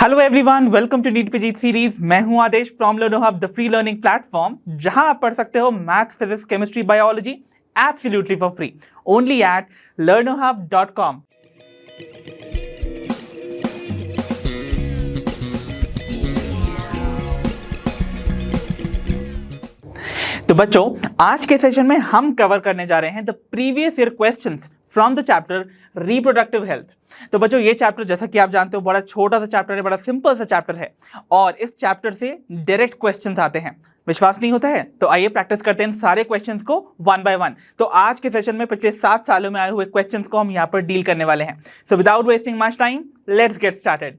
Hello everyone, welcome to NEET PG series. मैं हूं Adesh from Learnohub, the free learning platform, जहां आप पढ़ सकते हो math, physics, chemistry, biology absolutely for free only at learnohub.com। तो बच्चों, आज के सेशन में हम कवर करने जा रहे हैं the previous year questions from the chapter reproductive health. तो बच्चों, ये चैप्टर जैसा कि आप जानते हो बड़ा छोटा सा चैप्टर है, बड़ा सिंपल सा चैप्टर है और इस चैप्टर से डायरेक्ट क्वेश्चंस आते हैं। विश्वास नहीं होता है तो आइए प्रैक्टिस करते हैं सारे क्वेश्चंस को वन बाय वन। तो आज के सेशन में पिछले 7 सालों में आए हुए क्वेश्चंस को हम यहाँ पर डील करने वाले हैं। So without wasting much time, let's get started.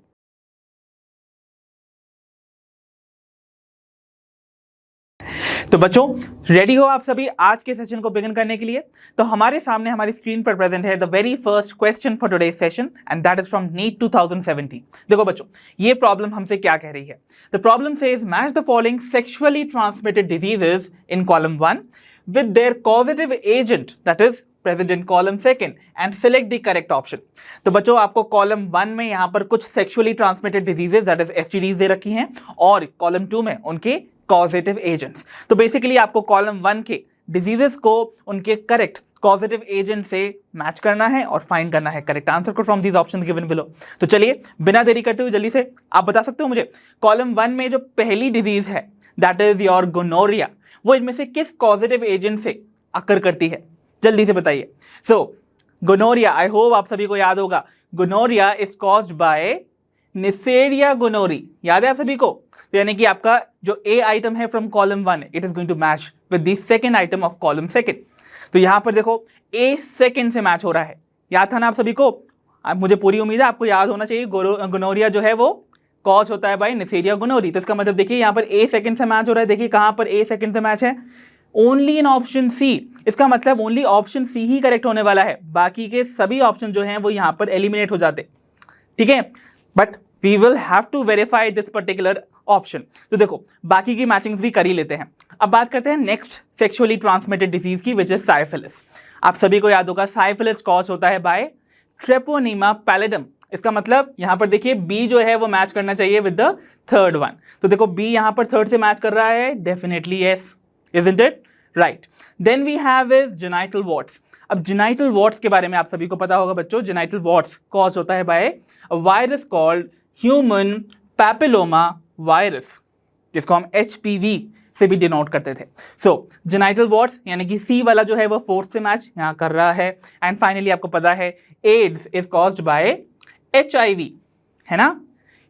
तो बच्चों, रेडी हो आप सभी आज के सेशन को बिगिन करने के लिए? तो हमारे सामने हमारी स्क्रीन पर प्रेजेंट है the very first question for today's session and that is from NEET 2017। देखो बच्चों, ये प्रॉब्लम हमसे क्या कह रही है? The problem says match the following sexually transmitted diseases in column 1 with their causative agent that is present in column 2 and select the correct option. तो बच्चों, आपको कॉलम 1 में यहां पर कुछ sexually transmitted diseases that is STDs दे रखी हैं और कॉलम 2 में उनके कॉजेटिव एजेंट्स। तो बेसिकली आपको कॉलम 1 के डिजीजेस को उनके करेक्ट कॉजेटिव एजेंट से मैच करना है और फाइंड करना है करेक्ट आंसर को from these options given below. तो चलिए बिना देरी करते हुए जल्दी से आप बता सकते हो मुझे, कॉलम 1 में जो पहली डिजीज है दैट इज योर गोनोरिया, वो इनमें से किस कॉजेटिव एजेंट से अकर करती है? जल्दी से बताइए। सो गोनोरिया, आई होप आप सभी को याद होगा, gonorrhoea is caused by Neisseria gonorrhoeae. याद है आप सभी को? यानी कि आपका जो ए आइटम है from column 1 it is going to match with the second item of column 2। तो यहां पर देखो ए सेकंड से मैच हो रहा है। याद था ना आप सभी को? मुझे पूरी उम्मीद है आपको याद होना चाहिए। गोनोरिया जो है वो कॉज होता है बाय नेसेरिया गोनोरी। तो इसका मतलब देखिए यहां पर ए सेकंड से मैच हो रहा है। देखिए कहां पर ए सेकंड से मैच है? Only in option C. इसका मतलब ओनली ऑप्शन सी ही करेक्ट होने वाला है, बाकी के सभी ऑप्शन जो हैं वो यहां पर एलिमिनेट हो जाते। ठीक है, but we will have to verify this particular option. तो देखो बाकी की मैचिंग्स भी कर ही लेते हैं। अब बात करते हैं नेक्स्ट सेक्सुअली ट्रांसमिटेड डिजीज की, विच इज साइफिलिस। आप सभी को याद होगा साइफिलिस कॉज होता है बाय ट्रेपोनीमा पैलिडम। इसका मतलब यहां पर देखिए बी जो है वो मैच करना चाहिए विद द थर्ड वन। तो देखो बी यहां पर थर्ड से मैच कर रहा है, definitely yes, isn't it? Right. Then we have is genital warts. अब जेनाइटल वॉर्ट्स के बारे में आप सभी को पता होगा बच्चों, जेनाइटल वॉर्ट्स कॉज होता है by a virus called human papilloma virus, जिसको हम HPV से भी डिनोट करते थे। सो जेनाइटल वॉर्ट्स यानी कि सी वाला जो है वो फोर्थ से मैच यहां कर रहा है। एंड फाइनली आपको पता है AIDS is caused by HIV, है ना,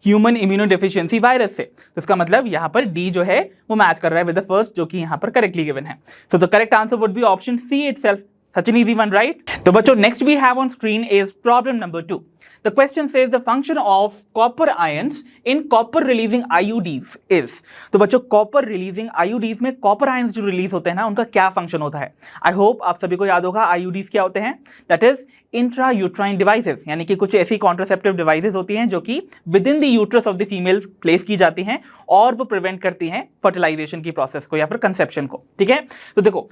ह्यूमन इम्यूनो डेफिशिएंसी वायरस से। तो इसका मतलब यहां पर डी जो है वो मैच कर रहा है विद द फर्स्ट, जो कि यहां पर करेक्टली गिवन है। So the correct answer would be option C itself. Such an easy one, right? तो बच्चों next we have on screen is problem number 2. The question says the function of copper ions in copper releasing IUDs is. तो बच्चों copper releasing IUDs में copper ions जो release होते हैं ना, उनका क्या फंक्शन होता है? I hope आप सभी को याद होगा IUDs क्या होते हैं? That is intrauterine devices, यानी कि कुछ ऐसी कॉन्ट्रासेप्टिव डिवाइसेस होती हैं जो कि within the uterus of the female place की जाती हैं और वो प्रिवेंट करती हैं फर्टिलाइजेशन की प्रोसेस को या फिर कंसेप्शन को। ठीक है, तो देखो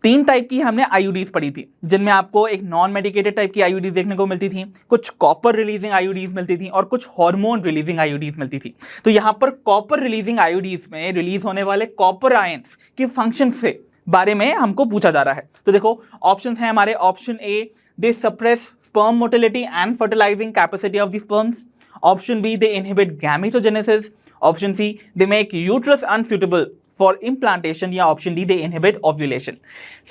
3 टाइप की हमने आईयूडीज पढ़ी थी, जिनमें आपको एक नॉन मेडिकेटेड टाइप की आईयूडीज देखने को मिलती थी, कुछ कॉपर रिलीजिंग आईयूडीज मिलती थी और कुछ हार्मोन रिलीजिंग आईयूडीज मिलती थी। तो यहाँ पर कॉपर रिलीजिंग आईयूडीज में रिलीज होने वाले कॉपर आयंस के फंक्शन से बारे में हमको पूछा जा रहा है। तो देखो ऑप्शन है हमारे, option A they suppress sperm motility and fertilizing capacity of the sperms, option B they inhibit gametogenesis, option C they make uterus unsuitable for implantation, या option D they inhibit ovulation.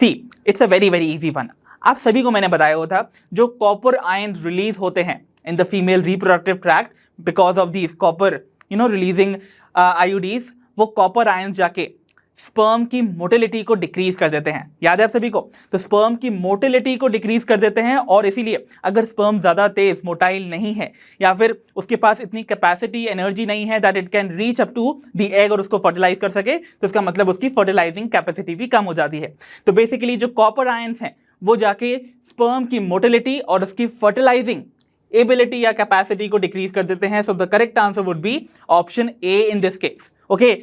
See it's a very very easy one. आप सभी को मैंने बताया हुआ था जो copper ions release होते हैं in the female reproductive tract because of these copper releasing IUDs, वो कॉपर आयंस जाके स्पर्म की मोटिलिटी को डिक्रीज कर देते हैं। याद है आप सभी को? तो स्पर्म की मोटिलिटी को डिक्रीज कर देते हैं और इसीलिए अगर स्पर्म ज्यादा तेज मोटाइल नहीं है या फिर उसके पास इतनी कैपेसिटी एनर्जी नहीं है that it can reach up to the egg और उसको फर्टिलाइज कर सके, तो इसका मतलब उसकी फर्टिलाइजिंग कैपेसिटी भी कम हो जाती है। तो बेसिकली जो कॉपर आयंस हैं वो जाके स्पर्म की मोटिलिटी और उसकी फर्टिलाइजिंग एबिलिटी या कैपेसिटी को डिक्रीज कर देते हैं। So the correct answer would be option A in this case. Okay,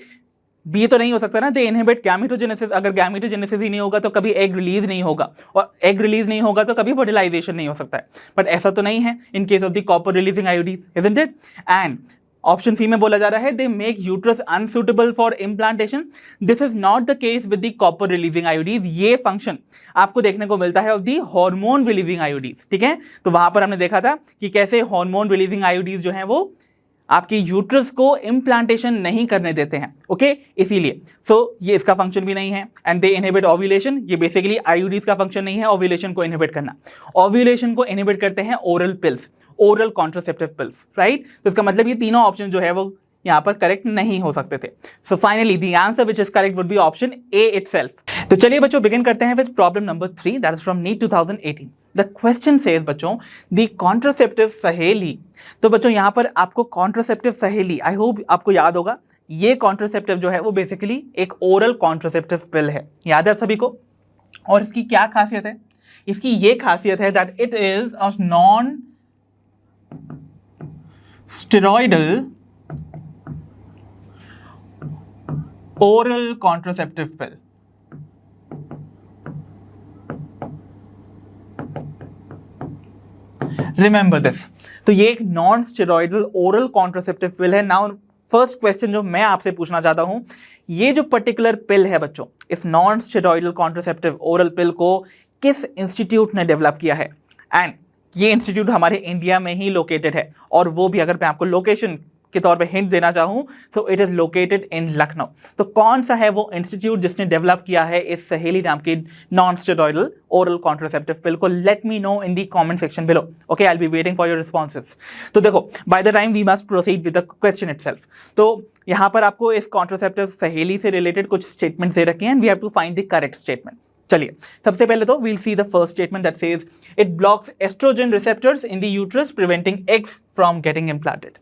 B तो नहीं हो सकता ना, दे इनहिबिट गैमेटोजेनेसिस। अगर गैमेटोजेनेसिस ही नहीं होगा तो कभी एग रिलीज नहीं होगा, और एग रिलीज नहीं होगा तो कभी फर्टिलाइजेशन नहीं हो सकता है। बट ऐसा तो नहीं है in case of the copper releasing IUDs, isn't it? And option C में बोला जा रहा है they make uterus unsuitable for implantation. This is not the case with the copper releasing IUDs. ये फंक्शन आपको देखने को मिलता है of the hormone releasing IUDs, ठीक है। तो वहां पर हमने देखा था कि कैसे हार्मोन रिलीजिंग आईओडीज जो है वो आपकी यूट्रस को इम्प्लांटेशन नहीं करने देते हैं, ओके इसीलिए ये इसका फंक्शन भी नहीं है। And they inhibit ovulation. ये बेसिकली आईओडीज का फंक्शन नहीं है ओव्यूलेशन को इनहिबिट करना। ओव्यूलेशन को इनहिबिट करते हैं oral pills, oral contraceptive pills, right. तो इसका मतलब ये तीनों ऑप्शन जो है वो यहाँ पर करेक्ट नहीं हो सकते थे। सो finally the answer which is correct would be option A itself. तो चलिए बच्चों बिगिन करते हैं with problem number 3 that is from NEET 2018। The question says बच्चों द कॉन्ट्रासेप्टिव सहेली। तो बच्चों यहाँ पर आपको कॉन्ट्रासेप्टिव सहेली, आई होप आपको याद होगा, ये कॉन्ट्रासेप्टिव जो है वो बेसिकली एक ओरल कॉन्ट्रासेप्टिव पिल है, याद है आप सभी को। और इसकी क्या खासियत है? इसकी ये खासियत है that it is a non steroidal oral contraceptive pill। Remember this। तो ये एक non steroidal oral contraceptive pill है। नाउ फर्स्ट क्वेश्चन जो मैं आपसे पूछना चाहता हूं, ये जो पर्टिकुलर पिल है बच्चों, इस नॉन स्टेरॉइडल कॉन्ट्रासेप्टिव ओरल पिल को किस इंस्टीट्यूट ने डेवलप किया है? एंड ये इंस्टीट्यूट हमारे इंडिया में ही लोकेटेड है, और वो भी अगर मैं आपको लोकेशन के तौर पे हिंट देना चाहूं तो it is located in Lucknow. तो कौन सा है वो इंस्टीट्यूट जिसने डेवलप किया है इस सहेली नाम की non steroidal oral contraceptive pill को? Let me know in the comment section below, okay. I will be waiting for your responses. तो देखो by the time we must proceed with the question itself. तो यहां पर आपको इस contraceptive सहेली से रिलेटेड कुछ स्टेटमेंट्स दे रखे हैं and we have to find the correct statement. चलिए सबसे पहले तो we'll see the first statement that says it blocks estrogen receptors in the uterus preventing eggs from getting implanted.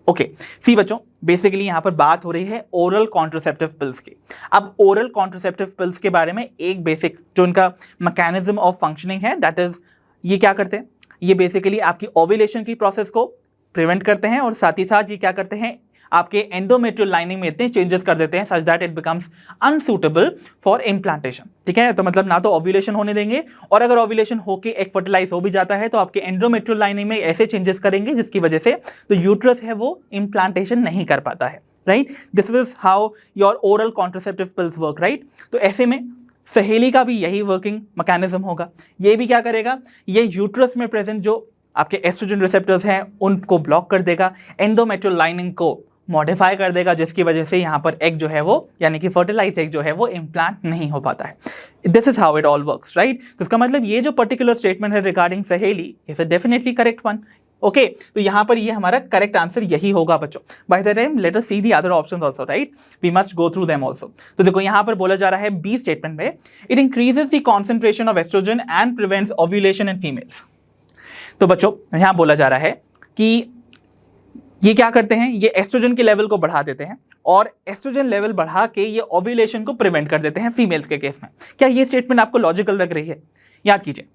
Okay see बच्चों, basically यहां पर बात हो रही है ओरल कॉन्ट्रासेप्टिव पिल्स की। अब ओरल कॉन्ट्रासेप्टिव पिल्स के बारे में एक बेसिक जो उनका मैकेनिज्म ऑफ फंक्शनिंग है दैट इज, ये क्या करते हैं, ये बेसिकली आपकी ओव्यूलेशन की प्रोसेस को प्रिवेंट करते हैं और साथ ही साथ ये क्या करते हैं, आपके एंडोमेट्रियल लाइनिंग में इतने चेंजेस कर देते हैं such that it becomes unsuitable for implantation, ठीक है। तो मतलब ना तो ओव्यूलेशन होने देंगे, और अगर ओव्यूलेशन होके एक फर्टिलाइज हो भी जाता है तो आपके एंडोमेट्रियल लाइनिंग में ऐसे चेंजेस करेंगे जिसकी वजह से तो यूट्रस है वो इम्प्लांटेशन नहीं कर पाता है, right. This is how your oral contraceptive pills work, right. तो ऐसे में सहेली का भी यही वर्किंग मैकेनिज्म होगा। ये भी क्या करेगा, ये यूट्रस में प्रेजेंट जो आपके एस्ट्रोजन रिसेप्टर्स हैं उनको ब्लॉक कर देगा, एंडोमेट्रियल लाइनिंग को मॉडिफाई कर देगा, जिसकी वजह से यहाँ पर एग जो है वो यानी कि फर्टिलाइज एग जो है वो इम्प्लांट नहीं हो पाता है। This is how it all works, right. तो इसका मतलब ये जो पर्टिकुलर स्टेटमेंट है रिगार्डिंग सहेली is a definitely correct one, okay. तो यहाँ पर ये हमारा करेक्ट आंसर यही होगा बच्चों। By the time let us see the other options also, right, we must go through them also. तो देखो यहाँ पर बोला जा रहा है बी स्टेटमेंट में it increases the concentration of oestrogen and prevents ovulation in females. तो बच्चों यहाँ बोला जा रहा है कि ये क्या करते हैं, ये एस्ट्रोजन के लेवल को बढ़ा देते हैं और एस्ट्रोजन लेवल बढ़ा के ये ओव्यूलेशन को प्रिवेंट कर देते हैं फीमेल्स के केस में। क्या ये स्टेटमेंट आपको लॉजिकल लग रही है? याद कीजिए,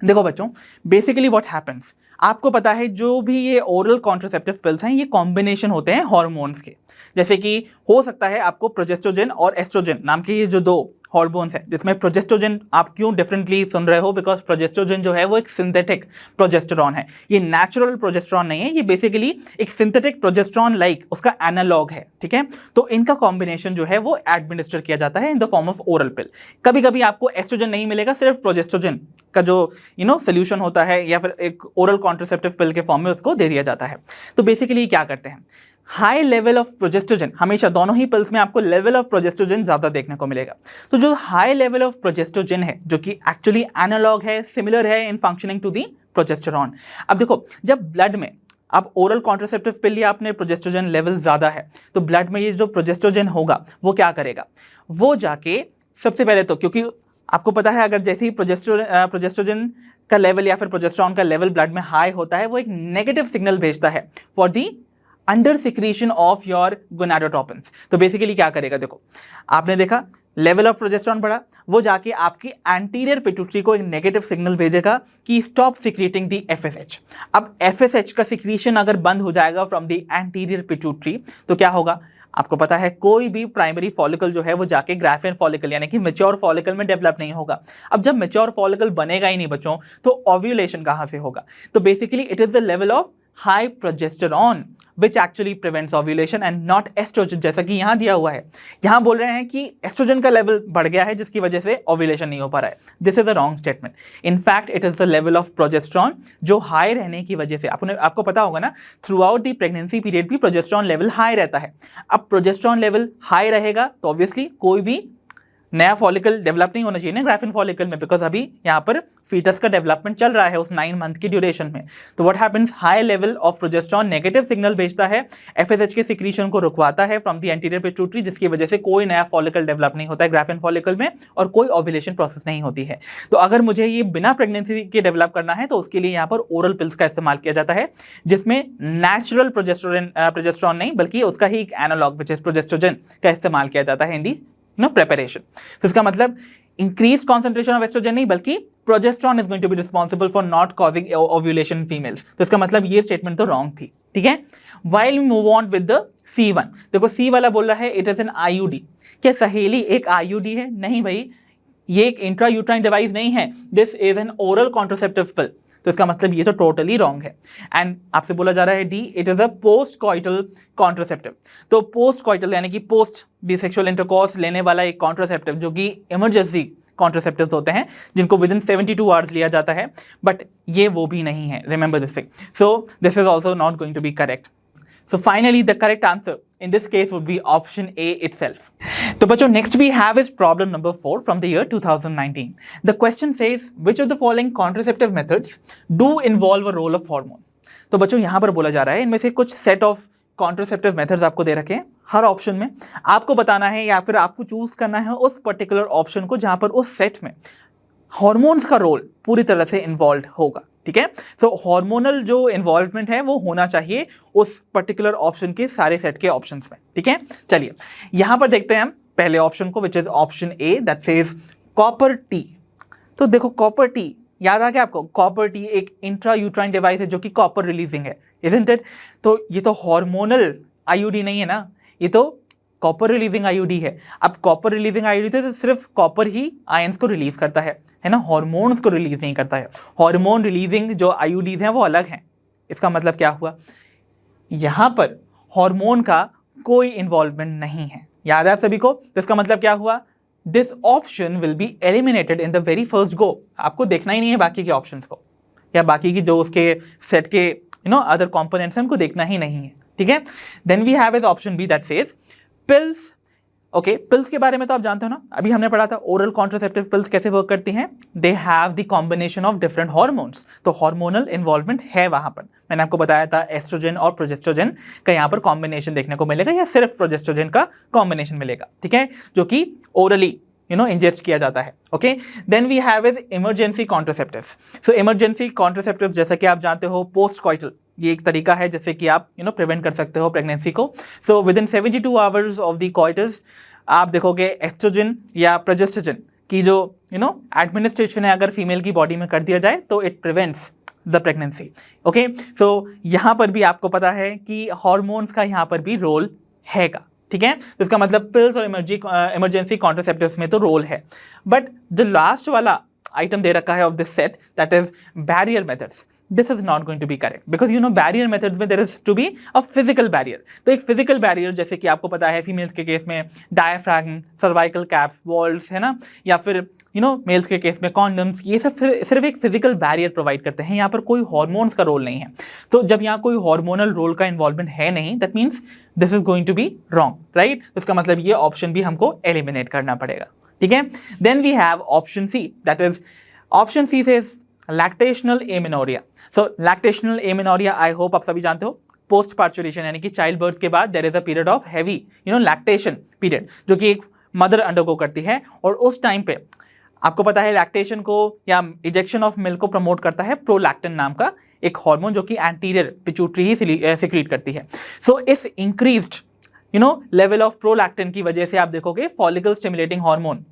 देखो बच्चों बेसिकली व्हाट हैपेंस, आपको पता है जो भी ये ओरल कॉन्ट्रासेप्टिव पिल्स हैं ये कॉम्बिनेशन होते हैं हार्मोन्स के। जैसे कि हो सकता है आपको प्रोजेस्ट्रोजन और एस्ट्रोजन नाम के ये जो दो हार्मोन्स है, जिसमें प्रोजेस्ट्रोजन आप क्यों डिफरेंटली सुन रहे हो, बिकॉज प्रोजेस्ट्रोजन जो है वो एक सिंथेटिक प्रोजेस्टेरॉन है, ये नेचुरल प्रोजेस्टेरॉन नहीं है, ये बेसिकली एक सिंथेटिक प्रोजेस्टेरॉन लाइक उसका एनालॉग है, ठीक है। तो इनका कॉम्बिनेशन जो है वो एडमिनिस्टर किया जाता है in the form of oral pill. कभी कभी आपको एस्ट्रोजन नहीं मिलेगा, सिर्फ प्रोजेस्ट्रोजन का जो सोल्यूशन होता है या फिर एक ओरल कॉन्ट्रासेप्टिव पिल के फॉर्म में उसको दे दिया जाता है। तो बेसिकली क्या करते हैं, हाई लेवल ऑफ प्रोजेस्ट्रोजन, हमेशा दोनों ही पिल्स में आपको लेवल ऑफ प्रोजेस्ट्रोजन ज्यादा देखने को मिलेगा। तो जो हाई लेवल ऑफ प्रोजेस्ट्रोजन है जो कि एक्चुअली एनालॉग है, सिमिलर है इन फंक्शनिंग टू दी प्रोजेस्टेरॉन। अब देखो जब ब्लड में अब ओरल कॉन्ट्रासेप्टिव पिल लिया आपने, प्रोजेस्ट्रोजन लेवल ज्यादा है, तो ब्लड में ये जो प्रोजेस्ट्रोजन होगा वो क्या करेगा, वो जाके सबसे पहले तो क्योंकि आपको पता है अगर जैसे ही प्रोजेस्ट्रोजन का लेवल या फिर प्रोजेस्टेरॉन का लेवल ब्लड में हाई होता है वो एक नेगेटिव सिग्नल भेजता है for the under secretion of your gonadotropins. तो बेसिकली क्या करेगा, देखो आपने देखा लेवल ऑफ प्रोजेस्टेरॉन बढ़ा, वो जाके आपकी एंटीरियर पिट्यूटरी को एक नेगेटिव सिग्नल भेजेगा कि स्टॉप सिक्रीटिंग दी एफएसएच। अब एफएसएच का सिक्रीशन अगर बंद हो जाएगा फ्रॉम दी एंटीरियर पिट्यूटरी तो क्या होगा, आपको पता है कोई भी प्राइमरी फॉलिकल जो है वो जाके ग्राफियन फॉलिकल यानी कि मैच्योर फॉलिकल में डेवलप नहीं होगा। अब जब मैच्योर फॉलिकल बनेगा ही नहीं बच्चों तो ओव्यूलेशन कहां से होगा, तो basically it is the level of high progesterone which actually prevents ovulation and not estrogen, जैसा कि यहाँ दिया हुआ है। यहाँ बोल रहे हैं कि एस्ट्रोजन का लेवल बढ़ गया है जिसकी वजह से ओव्यूलेशन नहीं हो पा रहा है। This is a wrong statement. In fact it is the level of progesterone जो हाई रहने की वजह से, आपको पता होगा ना, through out the pregnancy period भी प्रोजेस्टेरॉन लेवल हाई रहता है। अब प्रोजेस्टेरॉन लेवल हाई रहेगा तो ऑब्वियसली कोई भी नया फॉलिकल डेवलप नहीं होना चाहिए ना ग्राफिन फॉलिकल में, बिकॉज अभी यहाँ पर फीटस का डेवलपमेंट चल रहा है उस 9 मंथ की ड्यूरेशन में। तो what happens, high level of progesterone negative signal भेजता है, एफएसएच के सिक्रीशन को रुकवाता है फ्रॉम द एंटीरियर पिट्यूटरी, जिसकी वजह से कोई नया फॉलिकल डेवलप नहीं होता है ग्राफिन फॉलिकल में और कोई ओव्यूलेशन प्रोसेस नहीं होती है। तो अगर मुझे ये बिना प्रेगनेंसी के डेवलप करना है तो उसके लिए यहाँ पर ओरल पिल्स का इस्तेमाल किया जाता है, जिसमें नेचुरल प्रोजेस्टेरॉन नहीं बल्कि उसका ही एक एनालॉग विच इज प्रोजेस्ट्रोजन का इस्तेमाल किया जाता है इन दी प्रेपरेशन। तो इसका मतलब इंक्रीज कॉन्सेंट्रेशन ऑफ एस्ट्रोजन नहीं बल्कि progesterone is going to be responsible for not causing ovulation in females. तो इसका मतलब ये स्टेटमेंट तो रॉन्ग थी, ठीक है। While we move on with the C1, देखो C वाला बोल रहा है इट इज एन IUD। क्या सहेली एक IUD है? नहीं भाई, ये एक इंट्रा यूट्राइन डिवाइस नहीं है, this is an oral contraceptive pill. तो इसका मतलब ये तो टोटली रॉन्ग है। एंड आपसे बोला जा रहा है D, it is a post coital contraceptive. तो पोस्ट कॉइटल यानी कि पोस्ट दी सेक्सुअल इंटरकोर्स लेने वाला एक कॉन्ट्रासेप्टिव जो कि इमरजेंसी कॉन्ट्रासेप्टिव्स होते हैं जिनको विद इन 72 आवर्स लिया जाता है, बट ये वो भी नहीं है, remember this thing. So this is also not going to be correct. So finally the correct answer in this case would be option A itself. तो बच्चों next we have is problem number 4 from the year 2019. The question says which of the following contraceptive methods do involve a role of hormone? तो बच्चों यहाँ पर बोला जा रहा है इनमें से कुछ set of contraceptive methods आपको दे रखे हैं हर ऑप्शन में, आपको बताना है या फिर आपको चूज करना है उस पर्टिकुलर ऑप्शन को जहां पर उस सेट में हॉर्मोन्स का रोल पूरी तरह से इन्वॉल्व होगा, ठीक है। सो हार्मोनल जो इन्वॉल्वमेंट है वो होना चाहिए उस पर्टिकुलर ऑप्शन के सारे सेट के ऑप्शंस में, ठीक है। चलिए यहां पर देखते हैं हम पहले ऑप्शन को which is option A that says copper T. तो देखो कॉपर टी याद आ गया आपको, कॉपर टी एक इंट्रा यूट्राइन डिवाइस है जो कि कॉपर रिलीजिंग है, इजंट इट। तो ये तो हार्मोनल IUD नहीं है ना, ये तो कॉपर रिलीजिंग IUD है। अब कॉपर रिलीजिंग IUD तो सिर्फ कॉपर ही आयंस को रिलीज करता है ना, हार्मोन्स को रिलीज नहीं करता है। हार्मोन रिलीजिंग जो IUDs हैं वो अलग हैं। इसका मतलब क्या हुआ, यहां पर हार्मोन का कोई इन्वॉल्वमेंट नहीं है, याद है आप सभी को। तो इसका मतलब क्या हुआ, this option will be eliminated in the very first go. आपको देखना ही नहीं है बाकी के ऑप्शंस को या बाकी की जो उसके सेट के अदर कंपोनेंट्स हैं उनको देखना ही नहीं है, ठीक है। Then we have is option B that says pills. Okay, pills के बारे में तो आप जानते हो ना, अभी हमने पढ़ा था ओरल कॉन्ट्रासेप्टिव पिल्स कैसे वर्क करती हैं। They have the combination of different hormones, तो हार्मोनल इन्वॉल्वमेंट है वहां पर। मैंने आपको बताया था एस्ट्रोजन और प्रोजेस्ट्रोजन का यहाँ पर कॉम्बिनेशन देखने को मिलेगा या सिर्फ प्रोजेस्ट्रोजन का कॉम्बिनेशन मिलेगा, ठीक है, जो कि ओरली इंजेस्ट किया जाता है। Okay, then we have is emergency contraceptives. So emergency contraceptives जैसा कि आप जानते हो पोस्ट कॉइटल, ये एक तरीका है जिससे कि आप प्रिवेंट कर सकते हो प्रेगनेंसी को। So within 72 hours of the coitus आप देखोगे एस्ट्रोजन या प्रोजेस्ट्रोजन की जो एडमिनिस्ट्रेशन है अगर फीमेल की बॉडी में कर दिया जाए तो it prevents the pregnancy. Okay, so यहाँ पर भी आपको पता है कि हॉर्मोन्स का यहाँ पर भी रोल हैगा, ठीक है। तो इसका मतलब पिल्स और इमरजेंसी कॉन्ट्रासेप्टिव्स में तो रोल है, बट जो लास्ट वाला आइटम दे रखा है of this set that is barrier methods, this is not going to be correct because barrier methods में there is to be a physical barrier। तो एक physical barrier जैसे कि आपको पता है फीमेल्स के केस में डायफ्रागम, सर्वाइकल कैप्स, वॉल्व्स है ना, या फिर मेल्स के केस में कॉन्डम्स, ये सब सिर्फ एक फिजिकल बैरियर प्रोवाइड करते हैं, यहाँ पर कोई हॉर्मोन्स का रोल नहीं है। तो जब यहाँ कोई हॉर्मोनल रोल का इन्वॉल्वमेंट है नहीं, that means this is going to be wrong, right. इसका मतलब ये ऑप्शन भी हमको एलिमिनेट करना पड़ेगा, ठीक है। Then we have option C that is option C says lactational amenorrhoea. So lactational amenorrhoea I hope आप सभी जानते हो, पोस्ट पार्चुरेशन यानी कि चाइल्ड बर्थ के बाद there is a period of heavy lactation period जो कि एक मदर अंडरगो करती है, और उस टाइम पे आपको पता है लैक्टेशन को या इजेक्शन ऑफ मिल्क को प्रमोट करता है प्रोलैक्टिन नाम का एक हार्मोन जो कि एंटीरियर पिट्यूटरी ही सिक्रीट करती है। सो इस इंक्रीज्ड लेवल ऑफ प्रोलैक्टिन की वजह से आप देखोगे फॉलिकल स्टिमुलेटिंग हार्मोन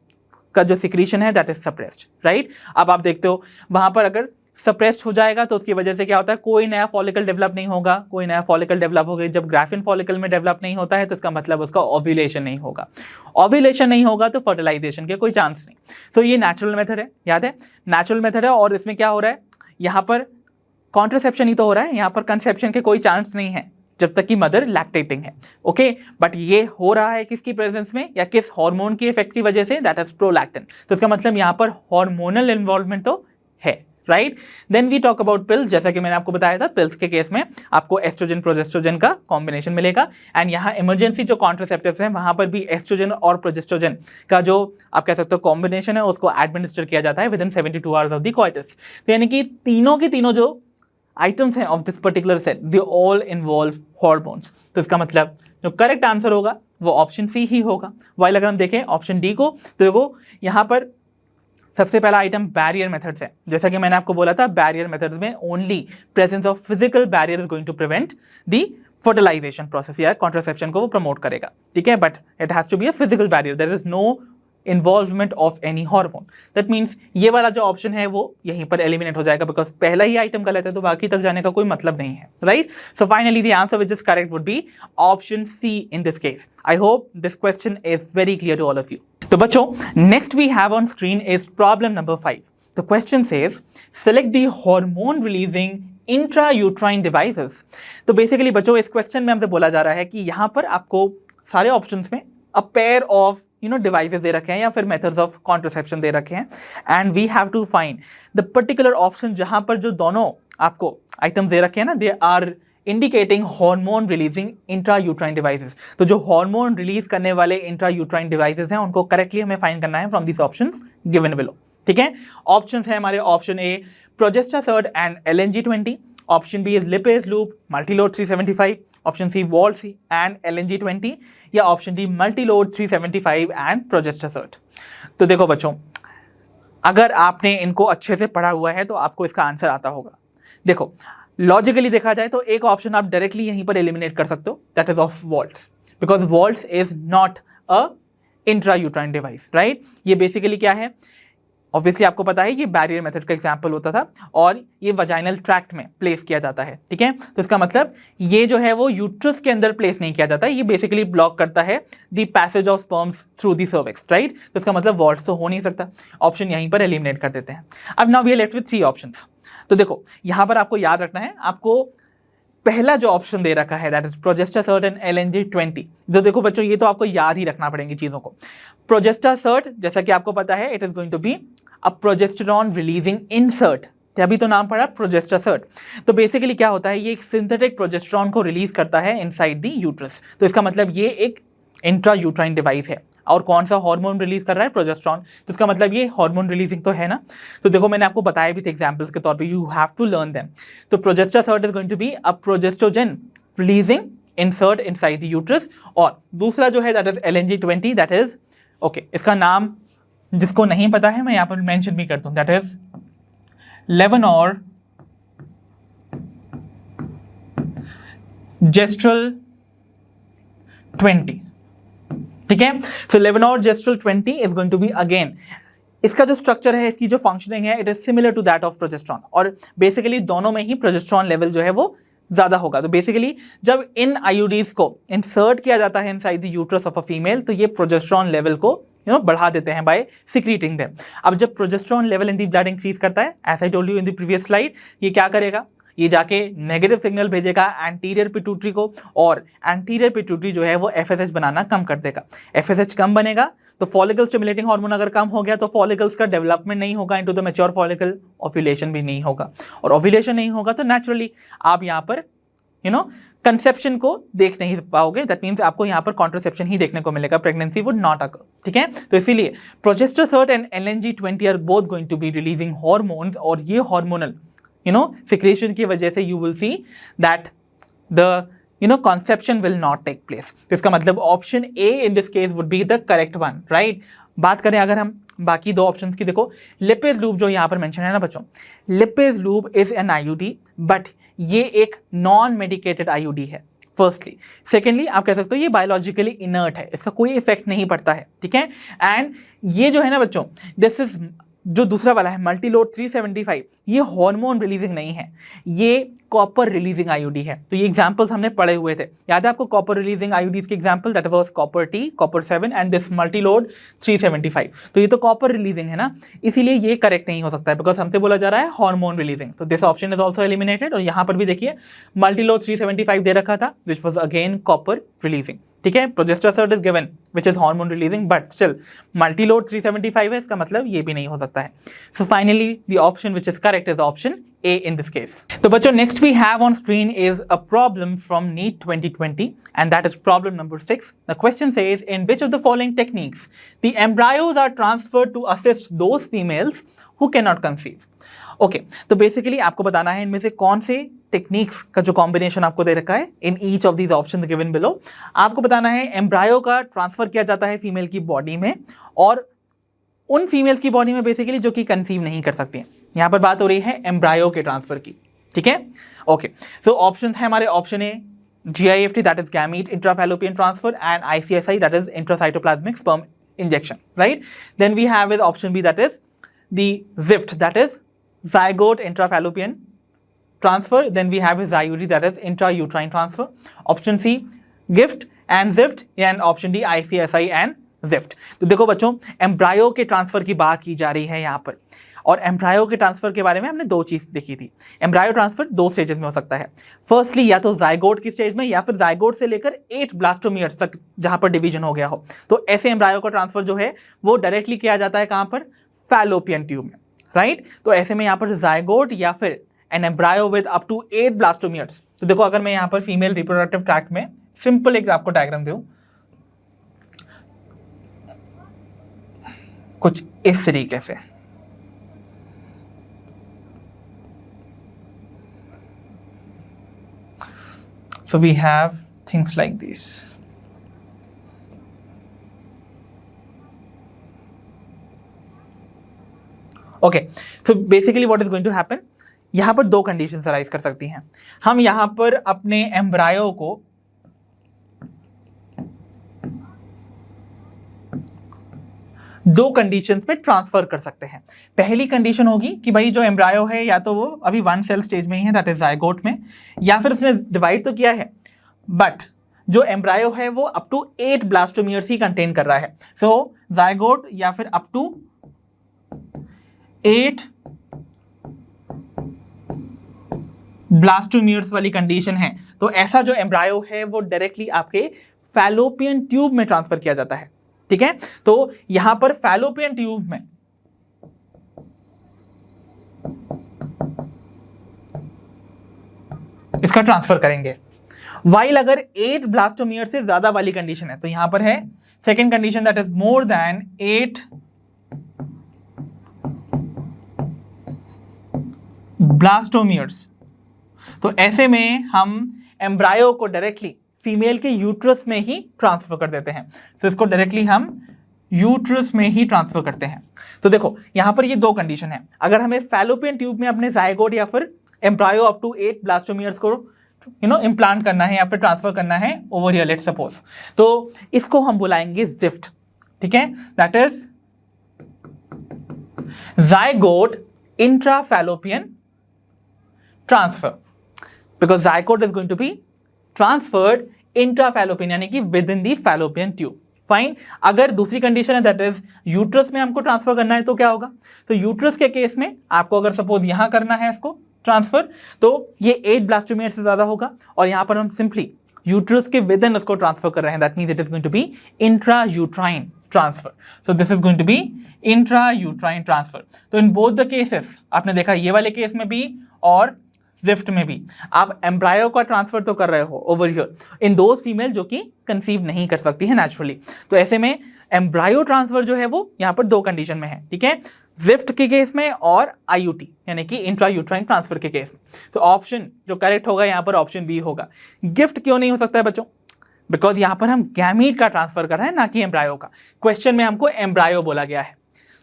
का जो सिक्रीशन है दैट इज सप्रेस्ड, राइट। अब आप देखते हो वहां पर अगर सप्रेस्ड हो जाएगा तो उसकी वजह से क्या होता है, कोई नया फॉलिकल डेवलप नहीं होगा, कोई नया फॉलिकल डेवलप होगा। जब ग्राफिन फॉलिकल में डेवलप नहीं होता है तो इसका मतलब उसका ओव्यूलेशन नहीं होगा, ओव्यूलेशन नहीं होगा तो फर्टिलाइजेशन के कोई चांस नहीं। सो ये नेचुरल मेथड है, याद है नेचुरल मेथड है, और इसमें क्या हो रहा है, यहाँ पर कॉन्ट्रासेप्शन ही तो हो रहा है, यहाँ पर कंसेप्शन के कोई चांस नहीं है जब तक कि मदर लैक्टेटिंग है। ओके, बट ये हो रहा है किसकी प्रेजेंस में या किस हार्मोन की इफेक्ट की वजह से, दैट इज प्रोलैक्टिन। तो इसका मतलब यहाँ पर हार्मोनल इन्वॉल्वमेंट तो है, right. Then we talk about pills, जैसा कि मैंने आपको बताया था, पिल्स के केस में आपको एस्ट्रोजन प्रोजेस्ट्रोजन का कॉम्बिनेशन मिलेगा। एंड यहाँ इमरजेंसी जो कॉन्ट्रासेप्टिव्स हैं वहां पर भी एस्ट्रोजन और प्रोजेस्ट्रोजन का जो आप कह सकते हो कॉम्बिनेशन है उसको एडमिनिस्टर किया जाता है with in 72 hours of the coitus. तो यानी कि तीनों के तीनों जो आइटम्स हैं of this particular set, they all involve hormones. तो इसका मतलब जो करेक्ट आंसर होगा वो ऑप्शन सी ही होगा। वाइल अगर हम देखें ऑप्शन डी को, तो देखो यहाँ पर सबसे पहला आइटम बैरियर मेथड्स है। जैसा कि मैंने आपको बोला था, बैरियर मेथड्स में only presence of physical barrier is going to prevent the fertilisation process या कॉन्ट्रासेप्शन को वो प्रमोट करेगा, ठीक है। But it has to be a physical barrier, there is no involvement of any hormone. That means ये वाला जो option है वो यहीं पर एलिमिनेट हो जाएगा, बिकॉज पहला ही आइटम गलत है तो बाकी तक जाने का कोई मतलब नहीं है, right. So finally the answer which is correct would be option C in this case. I hope this question is very clear to all of you. तो बच्चों, next we have on screen is problem number 5। The question says select the hormone releasing intrauterine devices. तो basically बच्चों इस question में हमसे बोला जा रहा है कि यहाँ पर आपको सारे ऑप्शंस में अ पेयर ऑफ डिवाइसेस दे रखे हैं या फिर मेथड्स ऑफ कॉन्ट्रासेप्शन दे रखे हैं, and we have to find the particular option जहां पर जो दोनों आपको आइटम्स दे रखे हैं ना, they are indicating hormone releasing intrauterine devices. तो जो हार्मोन रिलीज करने वाले इंट्रायूट्राइन डिवाइसेस हैं उनको करेक्टली हमें फाइंड करना है from this options given below, ठीक है। ऑप्शंस है हमारे, option A progestasert and LNG20, option B is Lippes loop multiload 375, option C wall C and LNG20, या option D multiload 375 and progestasert. तो देखो बच्चों, अगर आपने इनको अच्छे से पढ़ा हुआ है तो आपको इसका आंसर आता होगा। देखो लॉजिकली देखा जाए तो एक ऑप्शन आप डायरेक्टली यहीं पर एलिमिनेट कर सकते हो, that is of vaults, because vaults is not a intrauterine device, right. ये बेसिकली क्या है, ऑब्वियसली आपको पता है ये बैरियर मेथड का एग्जांपल होता था और ये वजाइनल ट्रैक्ट में प्लेस किया जाता है, ठीक है। तो इसका मतलब ये जो है वो यूट्रस के अंदर प्लेस नहीं किया जाता, ये बेसिकली ब्लॉक करता है the passage of sperms through the cervix, right. तो इसका मतलब वॉल्ट्स तो हो नहीं सकता, ऑप्शन यहीं पर एलिमिनेट कर देते हैं। अब now we are left with 3 options. तो देखो यहाँ पर आपको याद रखना है, आपको पहला जो ऑप्शन दे रखा है दैट इज प्रोजेस्टासर्ट एंड LNG20। तो देखो बच्चों ये तो आपको याद ही रखना पड़ेंगी चीजों को। प्रोजेस्टासर्ट जैसा कि आपको पता है it is going to be a progesterone releasing insert, अभी तो नाम पड़ा प्रोजेस्टासर्ट। तो बेसिकली क्या होता है, ये एक सिंथेटिक प्रोजेस्टेरॉन को रिलीज करता है इनसाइड द यूट्रस। तो इसका मतलब ये एक इंट्रायूट्राइन डिवाइस है। और कौन सा हार्मोन रिलीज कर रहा है, प्रोजेस्टेरॉन। तो इसका मतलब ये हार्मोन रिलीजिंग तो है ना। तो देखो मैंने आपको बताया भी थे एग्जांपल्स के तौर पे, you have to learn them. तो progestasert is going to be a progestrogen releasing insert inside the uterus. और दूसरा जो है that is LNG20, that is okay, इसका नाम जिसको नहीं पता है मैं यहाँ पर मेंशन भी करता हूँ, दैट इज लेवनोर जेस्ट्रल 20, ठीक है। So levonorgestrel 20 is going to be again, इसका जो स्ट्रक्चर है, इसकी जो फंक्शनिंग है, it is similar to that of progesterone. और बेसिकली दोनों में ही प्रोजेस्टेरॉन लेवल जो है वो ज्यादा होगा। तो बेसिकली जब इन आईयूडीज को इंसर्ट किया जाता है inside the uterus of a female, तो ये प्रोजेस्टेरॉन लेवल को बढ़ा देते हैं बाय सिक्रीटिंग देम। अब जब progesterone level in the blood increase करता है, as I told you in the previous slide, ये क्या करेगा, ये जाके नेगेटिव सिग्नल भेजेगा एंटीरियर पिट्यूटरी को, और एंटीरियर पिट्यूटरी जो है वो FSH बनाना कम कर देगा। FSH कम बनेगा तो फॉलिकल स्टिमुलेटिंग हार्मोन अगर कम हो गया तो फॉलिकल्स का डेवलपमेंट नहीं होगा into the mature follicle, ovulation भी नहीं होगा, और ओव्यूलेशन नहीं होगा तो नेचुरली आप यहाँ पर कंसेप्शन को देख नहीं पाओगे। दैट मीन्स आपको यहाँ पर कॉन्ट्रासेप्शन ही देखने को मिलेगा, प्रेगनेंसी वुड नॉट अकर, ठीक है। तो इसीलिए progestasert and LNG20 are both going to be releasing hormones, और ये हार्मोनल सिक्रेशन की वजह से you will see that the conception will not take place। तो इसका मतलब option A in this case would be the correct one, right. बात करें अगर हम बाकी 2 ऑप्शंस की, देखो लिपेज लूप जो यहाँ पर मेंशन है ना बच्चों, lipase loop is an IUD, but ये एक नॉन मेडिकेटेड IUD है फर्स्टली। सेकेंडली आप कह सकते हो ये बायोलॉजिकली इनर्ट है, इसका कोई इफेक्ट नहीं पड़ता है, ठीक है। एंड ये जो है ना बच्चों, दिस इज जो दूसरा वाला है मल्टीलोड 375, ये हार्मोन रिलीजिंग नहीं है, ये कॉपर रिलीजिंग आईयूडी है। तो ये एग्जांपल्स हमने पढ़े हुए थे, याद है आपको कॉपर रिलीजिंग आईयूडीज के example, that was copper T, copper 7 and this Multiload 375। तो ये तो कॉपर रिलीजिंग है ना, इसीलिए ये करेक्ट नहीं हो सकता है, बिकॉज हमसे बोला जा रहा है हार्मोन रिलीजिंग। तो this option is also eliminated. और यहाँ पर भी देखिए मल्टीलोड 375 दे रखा था, which was again copper releasing. ठीक है, progesterone is given which is hormone releasing, but still Multiload 375 है, इसका मतलब ये भी नहीं हो सकता है। So finally the option which is correct is option A in this case. तो बच्चों next we have on screen is a problem from NEET 2020 and that is problem number 6. The question says, in which of the following techniques the embryos are transferred to assist those females who cannot conceive? Okay, तो basically आपको बताना है इनमें से कौन से techniques का जो कॉम्बिनेशन आपको दे रखा है in each of these options given below. आपको बताना है एम्ब्रायो का ट्रांसफर किया जाता है फीमेल की बॉडी में, और उन फीमेल्स की बॉडी में बेसिकली जो कि कंसीव नहीं कर सकती हैं। यहां पर बात हो रही है एम्ब्रायो के ट्रांसफर की। ठीक है, ओके। सो ऑप्शंस है हमारे, option A GIFT that is gamete intrafallopian transfer and ICSI that is intracytoplasmic sperm injection, right. Then we have is option B that is the ZIFT that is zygote intrafallopian transfer. Then we have is IUD that is intrauterine transfer. Option C GIFT and ZIFT and option D ICSI and ZIFT. तो देखो बच्चों embryo के transfer की बात की जा रही है यहाँ पर, और एम्ब्रायो के ट्रांसफर के बारे में हमने दो चीज देखी थी। एम्ब्रायो ट्रांसफर दो स्टेजेस में हो सकता है, फर्स्टली या तो जाइगोट की स्टेज में या फिर जाइगोट से लेकर 8 ब्लास्टोमियर्स तक जहां पर डिवीजन हो गया हो। तो ऐसे एम्ब्रायो का ट्रांसफर जो है वो डायरेक्टली किया जाता है कहां पर, फैलोपियन ट्यूब में, राइट। तो ऐसे में यहाँ पर जाइगोट या फिर an embryo with up to 8 blastomeres. तो देखो अगर मैं यहाँ पर फीमेल रिप्रोडक्टिव ट्रैक्ट में सिंपल एक आपको डायग्राम दूं कुछ इस तरीके से, so we have things like this. Okay, so basically what is going to happen, यहां पर दो कंडीशंस अराइज कर सकती हैं। हम यहां पर अपने एम्ब्रायो को दो कंडीशंस में ट्रांसफर कर सकते हैं। पहली कंडीशन होगी कि भाई जो एम्ब्रायो है या तो वो अभी 1 सेल स्टेज में ही है, दैट इज जाइगोट में, या फिर उसने डिवाइड तो किया है बट जो एम्ब्रायो है वो अप टू 8 ब्लास्टोमियर्स ही कंटेन कर रहा है। सो जाइगोट या फिर अप टू 8 ब्लास्टोमियर्स वाली कंडीशन है। तो ऐसा जो एम्ब्रायो है वो डायरेक्टली आपके फैलोपियन ट्यूब में ट्रांसफर किया जाता है। ठीक है, तो यहां पर फैलोपियन ट्यूब में इसका ट्रांसफर करेंगे। वाइल अगर 8 ब्लास्टोमियर से ज्यादा वाली कंडीशन है, तो यहां पर है second condition that is more than 8 blastomeres. तो ऐसे में हम एम्ब्रायो को डायरेक्टली फीमेल के यूट्रस में ही ट्रांसफर कर देते हैं। तो इसको डायरेक्टली हम यूट्रस में ही ट्रांसफर करते हैं। तो देखो यहां पर ये दो कंडीशन है, अगर हमें फैलोपियन ट्यूब में अपने जाइगोट या फिर एम्ब्रायो अप टू 8 ब्लास्टोमियर्स को इम्प्लांट करना है या फिर ट्रांसफर करना है ओवर हियर, लेट्स सपोज, तो इसको हम बुलाएंगे ZIFT। ठीक है, that is zygote intrafallopian transfer, because zygote is going to be transferred intrafallopian यानी कि within the fallopian tube. Fine, अगर दूसरी कंडीशन है दैट इज यूट्रस में हमको ट्रांसफर करना है तो क्या होगा, तो यूट्रस के केस में आपको अगर सपोज यहां करना है इसको ट्रांसफर, तो ये 8 ब्लास्टोमियर से ज्यादा होगा, और यहां पर हम सिंपली यूट्रस के विद इन उसको ट्रांसफर कर रहे हैं, that means it is going to be intrauterine transfer. So this is going to be intrauterine transfer. तो इन बोथ द केसेस आपने देखा, ये वाले केस में भी और ZIFT में भी आप एम्ब्रायो का ट्रांसफर तो कर रहे हो ओवर हियर इन दो फीमेल जो कि कंसीव नहीं कर सकती है नेचुरली। तो ऐसे में एम्ब्रायो ट्रांसफर जो है वो यहाँ पर दो कंडीशन में है। ठीक है, ZIFT के केस में और IUT यानी कि इंट्रायूट्राइन ट्रांसफर के केस में। तो ऑप्शन जो करेक्ट होगा यहाँ पर ऑप्शन बी होगा। गिफ्ट क्यों नहीं हो सकता है बच्चों, बिकॉज यहाँ पर हम गैमीट का ट्रांसफर कर रहे हैं ना कि एम्ब्रायो का। क्वेश्चन में हमको एम्ब्रायो बोला गया है,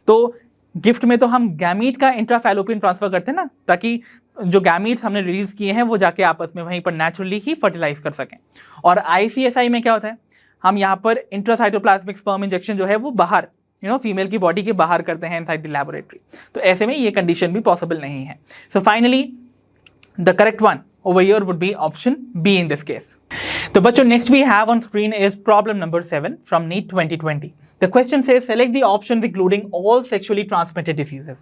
तो गिफ्ट में तो हम गैमीट का इंट्राफैलोपियन ट्रांसफर करते हैं ना, ताकि जो गैमीट्स हमने रिलीज किए हैं वो जाके आपस में वहीं पर नेचुरली ही फर्टिलाइज कर सकें। और ICSI में क्या होता है, हम यहाँ पर इंट्रासाइटोप्लाज्मिक स्पर्म इंजेक्शन जो है वो बाहर फीमेल की बॉडी के बाहर करते हैं इनसाइड द लैबोरेटरी, तो ऐसे में ये कंडीशन भी पॉसिबल नहीं है। So finally the correct one over here would be option B in this case. तो बच्चों next we have on screen is problem number 7 from NEET 2020. The question says select the option including all sexually transmitted diseases.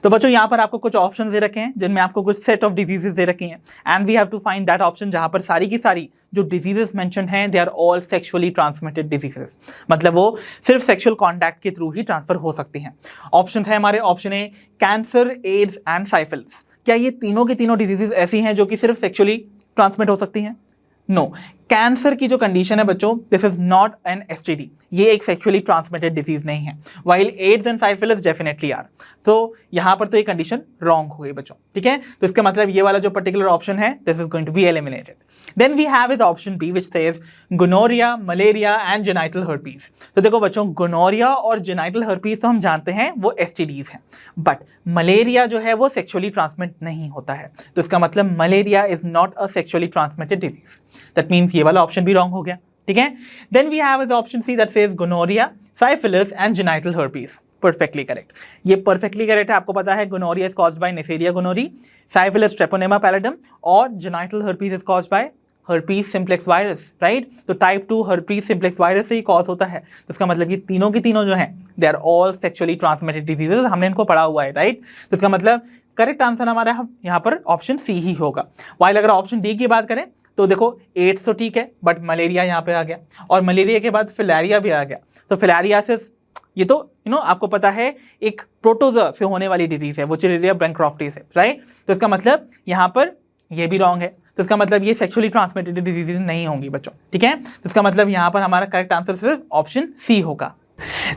तो बच्चों यहाँ पर आपको कुछ options दे रखे हैं जिनमें आपको कुछ सेट ऑफ डिजीजेस दे रखी हैं and we have to find that option जहाँ पर सारी की सारी जो डिजीजेस मेंशन हैं they are all sexually transmitted diseases, मतलब वो सिर्फ सेक्सुअल कॉन्टैक्ट के थ्रू ही ट्रांसफर हो सकती हैं। ऑप्शन है हमारे, option A cancer, AIDS and syphilis. क्या ये तीनों की तीनों डिजीजेस ऐसी हैं जो कि सिर्फ सेक्सुअली ट्रांसमिट हो सकती हैं? नो, कैंसर की जो कंडीशन है बच्चों, this is not an STD, ये एक सेक्सुअली ट्रांसमिटेड डिजीज नहीं है, while AIDS and syphilis definitely are. तो यहां पर तो ये कंडीशन रॉन्ग हो गई बच्चों, ठीक है। तो इसका मतलब ये वाला जो पर्टिकुलर ऑप्शन है this is going to be eliminated. Then we have is option B which says gonorrhea, malaria and genital herpes. तो देखो बच्चों, गोनोरिया और जेनाइटल हर्पीज तो हम जानते हैं वो एसटीडीज हैं, बट मलेरिया जो है वो सेक्सुअली ट्रांसमिट नहीं होता है, तो इसका मतलब malaria is not a sexually transmitted disease. That means ये वाला ऑप्शन भी रॉन्ग हो गया, ठीक है। Then we have is option C that says gonorrhoea, syphilis and genital herpes. Perfectly correct, ये परफेक्टली करेक्ट है। आपको पता है gonorrhoea is caused by Neisseria gonorrhoeae, syphilis Treponema pallidum और genital herpes is caused by herpes simplex virus, right. तो type 2 herpes simplex virus से ही cause होता है, तो इसका मतलब ये तीनों की तीनों जो हैं they are all sexually transmitted diseases, हमने इनको पढ़ा हुआ है, राइट। तो इसका मतलब करेक्ट आंसर हमारा यहाँ पर ऑप्शन सी ही होगा। वाइल अगर ऑप्शन डी की बात करें तो देखो एड्स तो ठीक है, बट मलेरिया यहाँ पे आ गया और मलेरिया के बाद फिलेरिया भी आ गया। तो फिलेरियासिस ये तो आपको पता है एक प्रोटोजोआ से होने वाली डिजीज है, वो चिलेरिया बैंक्रॉफ्टिस है, राइट। तो इसका मतलब यहाँ पर ये भी रॉन्ग है, तो इसका मतलब ये सेक्सुअली ट्रांसमिटेड डिजीजेज नहीं होंगी बच्चों, ठीक है। तो इसका मतलब यहाँ पर हमारा करेक्ट आंसर सिर्फ ऑप्शन सी होगा।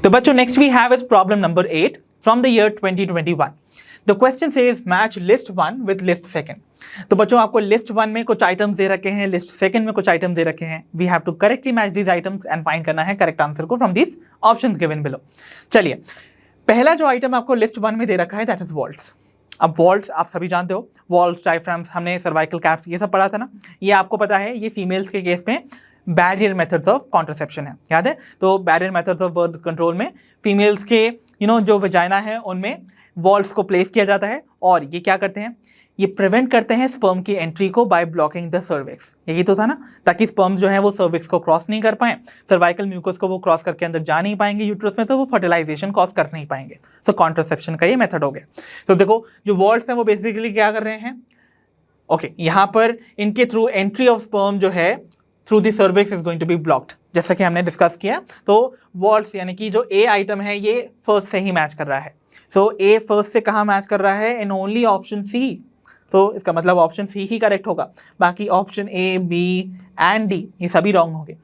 तो बच्चों next we have is problem number 8 from the year 2021। The question says match list 1 with list 2। तो बच्चों आपको लिस्ट 1 में कुछ आइटम्स दे रखे हैं, लिस्ट 2 में कुछ आइटम्स दे रखे हैं। We have to correctly match these items and find करना है करेक्ट आंसर को from these options given below. चलिए, पहला जो आइटम आपको लिस्ट 1 में दे रखा है दैट इज वॉल्ट्स। अब वॉल्ट्स आप सभी जानते हो, वॉल्ट्स, डायफ्राम्स, हमने सर्वाइकल कैप्स ये सब पढ़ा था ना। ये आपको पता है ये फीमेल्स के केस में बैरियर मेथड्स ऑफ कॉन्ट्रासेप्शन है, याद है। तो barrier methods of birth control में फीमेल्स के जो वजाइना है उनमें वॉल्ट्स को प्लेस किया जाता है और ये क्या करते हैं, ये प्रिवेंट करते हैं स्पर्म की एंट्री को बाय ब्लॉकिंग द सर्विक्स। यही तो था ना, ताकि स्पर्म जो है वो सर्विक्स को क्रॉस नहीं कर पाए, सर्वाइकल म्यूकस को वो क्रॉस करके अंदर जा नहीं पाएंगे यूट्रस में, तो वो फर्टिलाइजेशन कॉज कर नहीं पाएंगे। सो कॉन्ट्रासेप्शन का ये मेथड हो गया। तो देखो जो वॉल्ट्स हैं वो बेसिकली क्या कर रहे हैं, ओके, यहाँ पर इनके थ्रू एंट्री ऑफ स्पर्म जो है through the cervix is going to be blocked, जैसा कि हमने डिस्कस किया। तो वॉल्ट्स यानी कि जो ए आइटम है ये फर्स्ट से ही मैच कर रहा है। सो ए फर्स्ट से कहाँ मैच कर रहा है, इन ओनली ऑप्शन सी। तो इसका मतलब ऑप्शन सी ही करेक्ट होगा, बाकी option A, B and D ये सभी रॉन्ग होंगे,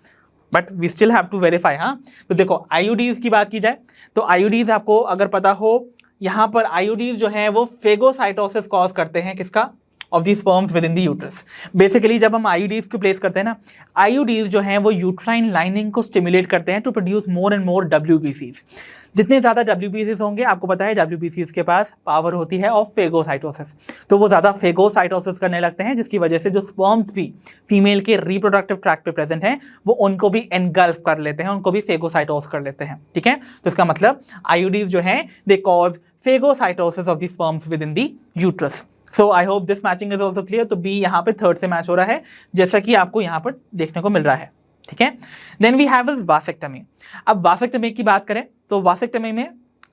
but we still have to verify. हाँ, तो देखो आईयूडीज की बात की जाए तो आईयूडीज आपको अगर पता हो, यहाँ पर आईयूडीज जो है वो फेगोसाइटोसिस कॉज करते हैं, किसका, of the sperms with in the uterus. Basically जब हम आईयूडीज को प्लेस करते हैं ना, आईयूडीज जो हैं वो यूट्राइन लाइनिंग को स्टिमुलेट करते हैं to produce more and more डब्ल्यूबीसीज। जितने ज़्यादा डब्ल्यूबीसीज होंगे, आपको पता है डब्ल्यूबीसीज के पास पावर होती है ऑफ फेगोसाइटोसिस, तो वो ज़्यादा फेगोसाइटोसिस करने लगते हैं, जिसकी वजह से जो स्पर्म्स भी फीमेल के रिप्रोडक्टिव ट्रैक्ट पे प्रेजेंट हैं वो उनको भी एनगल्फ कर लेते हैं, उनको भी फेगोसाइटोस कर लेते हैं, ठीक है। तो इसका मतलब आईयूडीज जो हैं they cause phagocytosis of the sperms with in the uterus. So I hope this matching is also clear. तो बी यहाँ पे थर्ड से मैच हो रहा है, जैसा कि आपको यहाँ पर देखने को मिल रहा है, ठीक है। Then we have is vasectomy. अब वासेक्टमी की बात करें तो वासेक्टमी में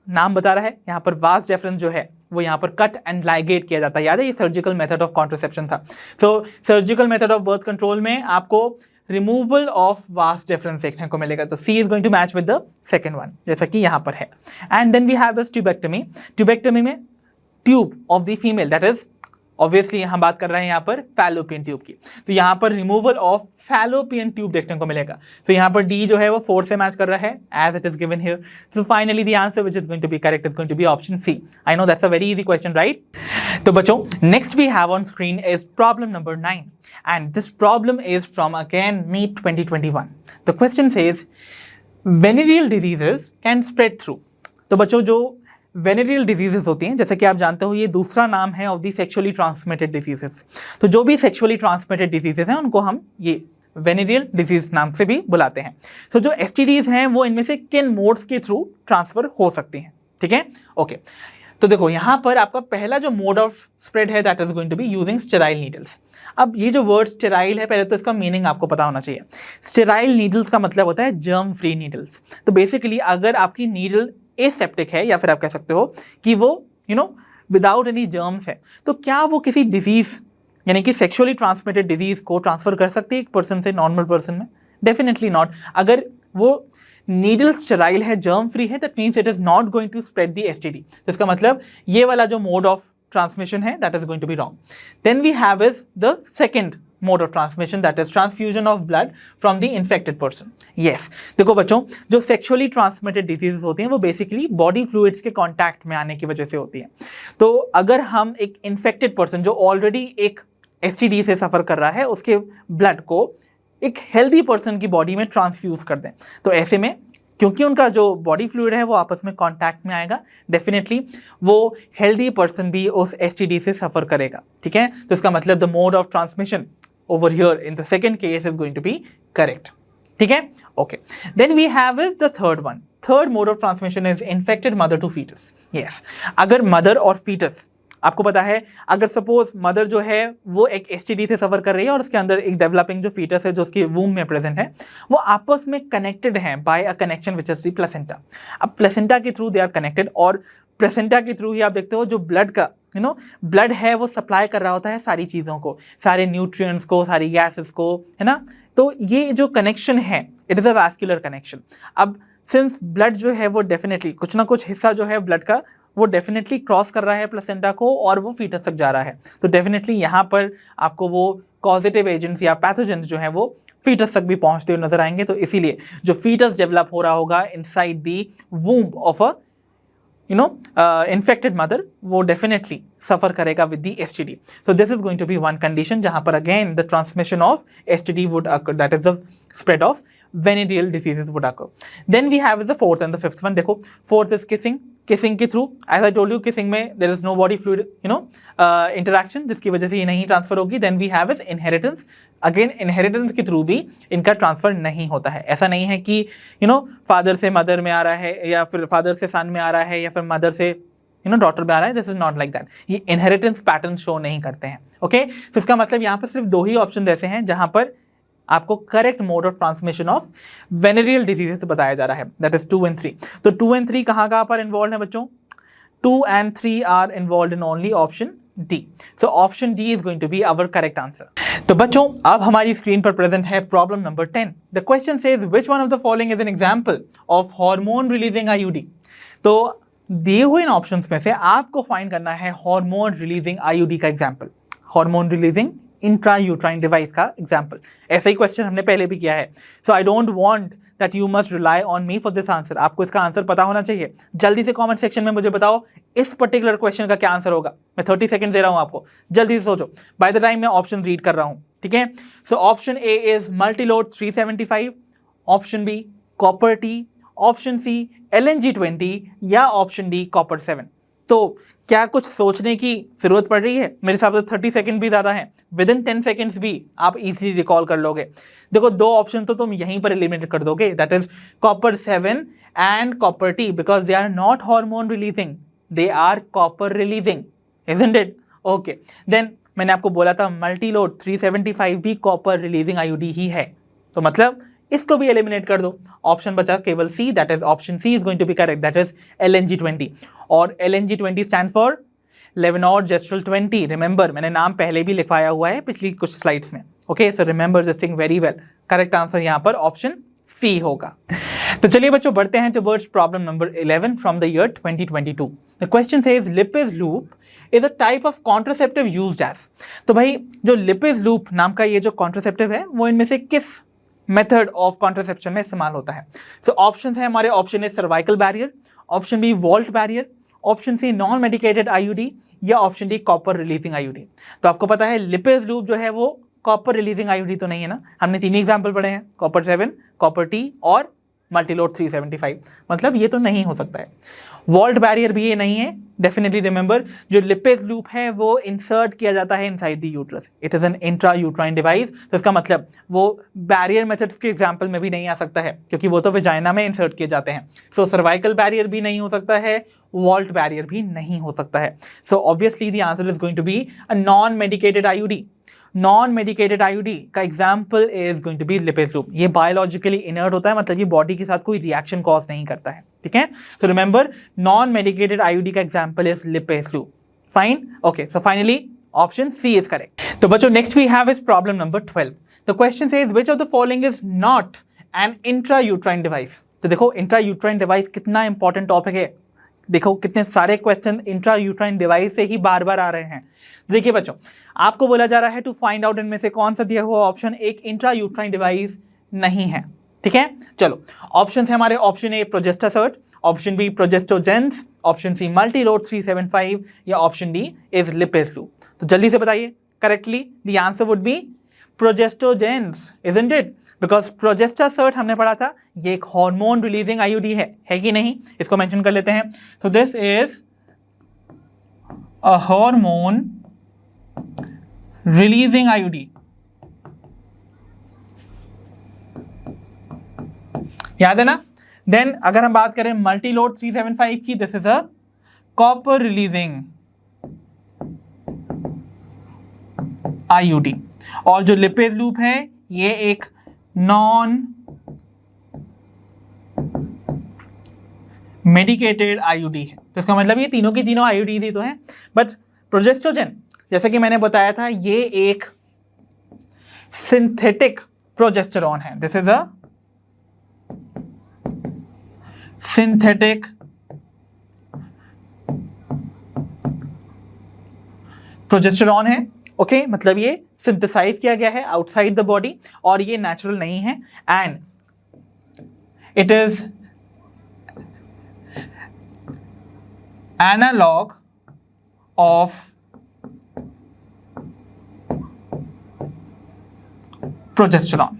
नाम बता रहा है, यहाँ पर वास डेफरेंस जो है वो यहाँ पर कट एंड लाइगेट किया जाता है, याद है ये सर्जिकल मेथड ऑफ कॉन्ट्रासेप्शन था। So surgical method of birth control में आपको रिमूवल ऑफ वास डिफरेंस देखने को मिलेगा, तो C is going to match with the second one, जैसा कि यहाँ पर है। And then we have this tubectomy. Tubectomy में tube of the female, that is obviously यहाँ बात कर रहे हैं यहाँ पर फैलोपियन ट्यूब की, तो यहाँ पर रिमूवल ऑफ फैलोपियन ट्यूब देखने को मिलेगा। तो यहाँ पर डी जो है वो 4 से मैच कर रहा है as it is given here. So finally the answer which is going to be correct is going to be option C. I know that's a very easy question, right. तो बच्चों next we have on screen is problem number 9 and this problem is from again NEET 2021. The question says venereal diseases can spread through. तो बच्चों जो venereal diseases होती हैं, जैसे कि आप जानते हो ये दूसरा नाम है of the sexually transmitted diseases. तो जो भी सेक्सुअली ट्रांसमिटेड डिजीजेस हैं उनको हम ये वेनेरियल डिजीज नाम से भी बुलाते हैं। सो जो एसटीडीज हैं वो इनमें से किन मोड्स के थ्रू ट्रांसफर हो सकती हैं, ठीक है, ओके। तो देखो यहाँ पर आपका पहला जो मोड ऑफ स्प्रेड है that is going to be using sterile needles. अब ये जो वर्ड स्टेराइल है, पहले तो इसका मीनिंग आपको पता होना चाहिए। स्टेराइल नीडल्स का मतलब होता है जर्म फ्री नीडल्स। तो बेसिकली अगर आपकी नीडल एसेप्टिक है, या फिर आप कह सकते हो कि वो विदाउट एनी जर्म्स है, तो क्या वो किसी डिजीज यानी कि सेक्सुअली ट्रांसमिटेड डिजीज को ट्रांसफर कर सकती है एक पर्सन से नॉर्मल पर्सन में? Definitely not. अगर वो नीडल स्टेराइल है, जर्म फ्री है, that means it is not going to spread the STD. तो इसका मतलब ये वाला जो मोड ऑफ ट्रांसमिशन है that is going to be wrong. Then we have is the second mode of transmission that is transfusion of blood from the infected person. Yes, देखो बच्चों, जो सेक्सुअली ट्रांसमिटेड डिजीजेस होती हैं वो basically body fluids के contact में आने की वजह से होती है। तो अगर हम एक इन्फेक्टेड पर्सन जो ऑलरेडी एक एसटीडी से सफर कर रहा है उसके ब्लड को एक हेल्दी पर्सन की बॉडी में ट्रांसफ्यूज कर दें, तो ऐसे में क्योंकि उनका जो बॉडी फ्लूइड है वो आपस में कांटेक्ट में आएगा, डेफिनेटली वो हेल्दी पर्सन भी उस एसटीडी से सफर करेगा, ठीक है। तो इसका मतलब the mode of transmission over here in the second case is going to be correct, ठीक है, okay. Then we have is the third one. Third mode of transmission is infected mother to foetus. Yes, अगर mother और foetus, आपको पता है अगर suppose mother जो है वो एक एसटीडी से सफर कर रही है और उसके अंदर एक डेवलपिंग जो फीटस है जो उसकी वूम में प्रेजेंट है, वो आपस में कनेक्टेड हैं by a connection which is the placenta. अब प्लेसेंटा के थ्रू दे आर कनेक्टेड, और प्लेसेंटा के थ्रू ही आप देखते हो जो ब्लड का ब्लड है वो सप्लाई कर रहा होता है सारी चीज़ों को, सारे न्यूट्रिएंट्स को, सारी गैसेस को, है ना। तो ये जो कनेक्शन है it is a vascular connection. अब सिंस ब्लड जो है वो डेफिनेटली कुछ ना कुछ हिस्सा जो है ब्लड का वो डेफिनेटली क्रॉस कर रहा है प्लेसेंटा को और वो फीटस तक जा रहा है, तो डेफिनेटली यहाँ पर आपको वो कॉजेटिव एजेंट्स या पैथोजेंस जो हैं वो फीटस तक भी पहुँचते हुए नजर आएंगे। तो इसीलिए जो फीटस डेवलप हो रहा होगा inside the womb of a infected mother, वो डेफिनेटली सफर करेगा with the STD. So this is going to be one condition जहाँ पर again the transmission of STD would occur, that is the spread of venereal diseases would occur. Then we have the fourth and the fifth one. देखो, fourth is kissing. Kissing के through, as I told you, kissing में there is no body fluid interaction, जिसकी वजह से ये नहीं transfer होगी. Then we have is inheritance. Again inheritance के थ्रू भी इनका ट्रांसफर नहीं होता है। ऐसा नहीं है कि फादर से मदर में आ रहा है या फिर फादर से सन में आ रहा है या फिर मदर से डॉटर में आ रहा है। This is not like that. ये इनहेरिटेंस पैटर्न शो नहीं करते हैं, ओके। तो इसका मतलब यहाँ पर सिर्फ दो ही ऑप्शन ऐसे हैं जहां पर आपको correct mode of transmission of venereal diseases बताया जा रहा है, दैट इज 2 and 3। तो 2 and 3 कहाँ पर इन्वॉल्व है बच्चों? 2 and 3 are involve in only option D. So option D is going to be our correct answer. तो बच्चों अब हमारी स्क्रीन पर प्रेजेंट है problem number 10। The question says which one of the following is an example of hormone releasing IUD. तो दिए हुए इन options में से आपको फाइंड करना है हार्मोन रिलीजिंग आईयूडी का example, hormone releasing intrauterine device का एग्जाम्पल। ऐसा ही क्वेश्चन हमने पहले भी किया है। So I don't want that you must rely on me for this answer. आपको इसका आंसर पता होना चाहिए। जल्दी से कमेंट सेक्शन में मुझे बताओ इस पर्टिकुलर क्वेश्चन का क्या आंसर होगा। मैं 30 सेकंड दे रहा हूं आपको, जल्दी से सोचो बाय द टाइम मैं ऑप्शन रीड कर रहा हूं, ठीक है। So option A is multiload 375, option B copper T, option C LNG20 या ऑप्शन डी कॉपर 7। तो क्या कुछ सोचने की जरूरत पड़ रही है? मेरे हिसाब से 30 सेकंड भी ज़्यादा है, विद इन 10 सेकंड्स भी आप इजीली रिकॉल कर लोगे। देखो दो ऑप्शन तो तुम यहीं पर एलिमिनेट कर दोगे, that is copper 7 and copper T, because they are not hormone releasing, they are copper releasing, isn't it? Okay, then मैंने आपको बोला था मल्टीलोड 375 भी कॉपर रिलीजिंग आईयूडी ही है, तो मतलब इसको भी एलिमिनेट कर दो। ऑप्शन बचा केवल C, that is option C is going to be correct, that is LNG20। और LNG20 स्टैंड फॉर लेवनोर्जेस्ट्रल 20। रिमेंबर, मैंने नाम पहले भी लिखवाया हुआ है पिछली कुछ स्लाइड्स में, okay. So remember this thing very well. Correct answer यहाँ पर ऑप्शन सी होगा। तो चलिए बच्चों बढ़ते हैं towards problem number 11 from the year 2022। The question says Lippes loop is a type of contraceptive used as. तो भाई जो लिपिज लूप नाम का ये जो कॉन्ट्रासेप्टिव है वो इनमें से किस मेथड ऑफ कॉन्ट्रासेप्शन में इस्तेमाल होता है? सो ऑप्शन है हमारे, option A cervical barrier, option B vault barrier, option C non medicated IUD या option D copper releasing IUD. तो आपको पता है लिपिज लूप जो है वो कॉपर रिलीजिंग आईयूडी तो नहीं है ना, हमने तीन एग्जाम्पल पढ़े हैं, कॉपर 7, कॉपर टी और मल्टीलोड 375, मतलब ये तो नहीं हो सकता है। वॉल्ट बैरियर भी ये नहीं है। डेफिनेटली रिमेंबर, जो लिपेज लूप है वो इंसर्ट किया जाता है inside the uterus, it is an intra uterine device. तो इसका मतलब वो बैरियर मेथड्स के एग्जाम्पल में भी नहीं आ सकता है, क्योंकि वो तो वेजाइना में इंसर्ट किए जाते हैं। सो सर्वाइकल बैरियर भी नहीं हो सकता है, वॉल्ट बैरियर भी नहीं हो सकता है। So obviously the answer is going to be a non medicated IUD. Non medicated IUD का example is going to be Lippes loop. ये बायोलॉजिकली इनर्ट होता है, मतलब ये बॉडी के साथ कोई रिएक्शन कॉज नहीं करता है, ठीक है। So remember, non medicated IUD का example is Lippes loop. Fine, okay. So finally option C is correct. तो बच्चों next we have is problem number 12। The question says which of the following is not an intrauterine device. तो देखो intrauterine device कितना important topic है। देखो कितने सारे question intrauterine device से ही बार बार आ रहे हैं। देखिए बच्चों, आपको बोला जा रहा है टू फाइंड आउट इनमें से कौन सा दिया हुआ ऑप्शन एक इंट्रायूट्राइन डिवाइस नहीं है, ठीक है। चलो ऑप्शन है हमारे, option A progestasert, option B progestogens, option C multiload 375 या option D is Lippes loop. तो जल्दी से बताइए correctly, the answer would be progestogens, isn't it? Because progestasert हमने पढ़ा था, ये एक हार्मोन रिलीजिंग आईयूडी है कि नहीं? इसको मेंशन कर लेते हैं। सो this is a hormone releasing IUD, याद है ना? देन अगर हम बात करें मल्टीलोड 375 की, this is a copper releasing IUD. और जो लिपेज लूप है ये एक नॉन मेडिकेटेड आईयूडी है। तो इसका मतलब ये तीनों की तीनों आईयूडी ही तो हैं। बट प्रोजेस्टोजेन, जैसा कि मैंने बताया था, ये एक सिंथेटिक प्रोजेस्टेरॉन है। This is a synthetic progesterone है, ओके। मतलब ये सिंथेसाइज किया गया है आउटसाइड द बॉडी और ये नेचुरल नहीं है, and it is analogue of progesterone.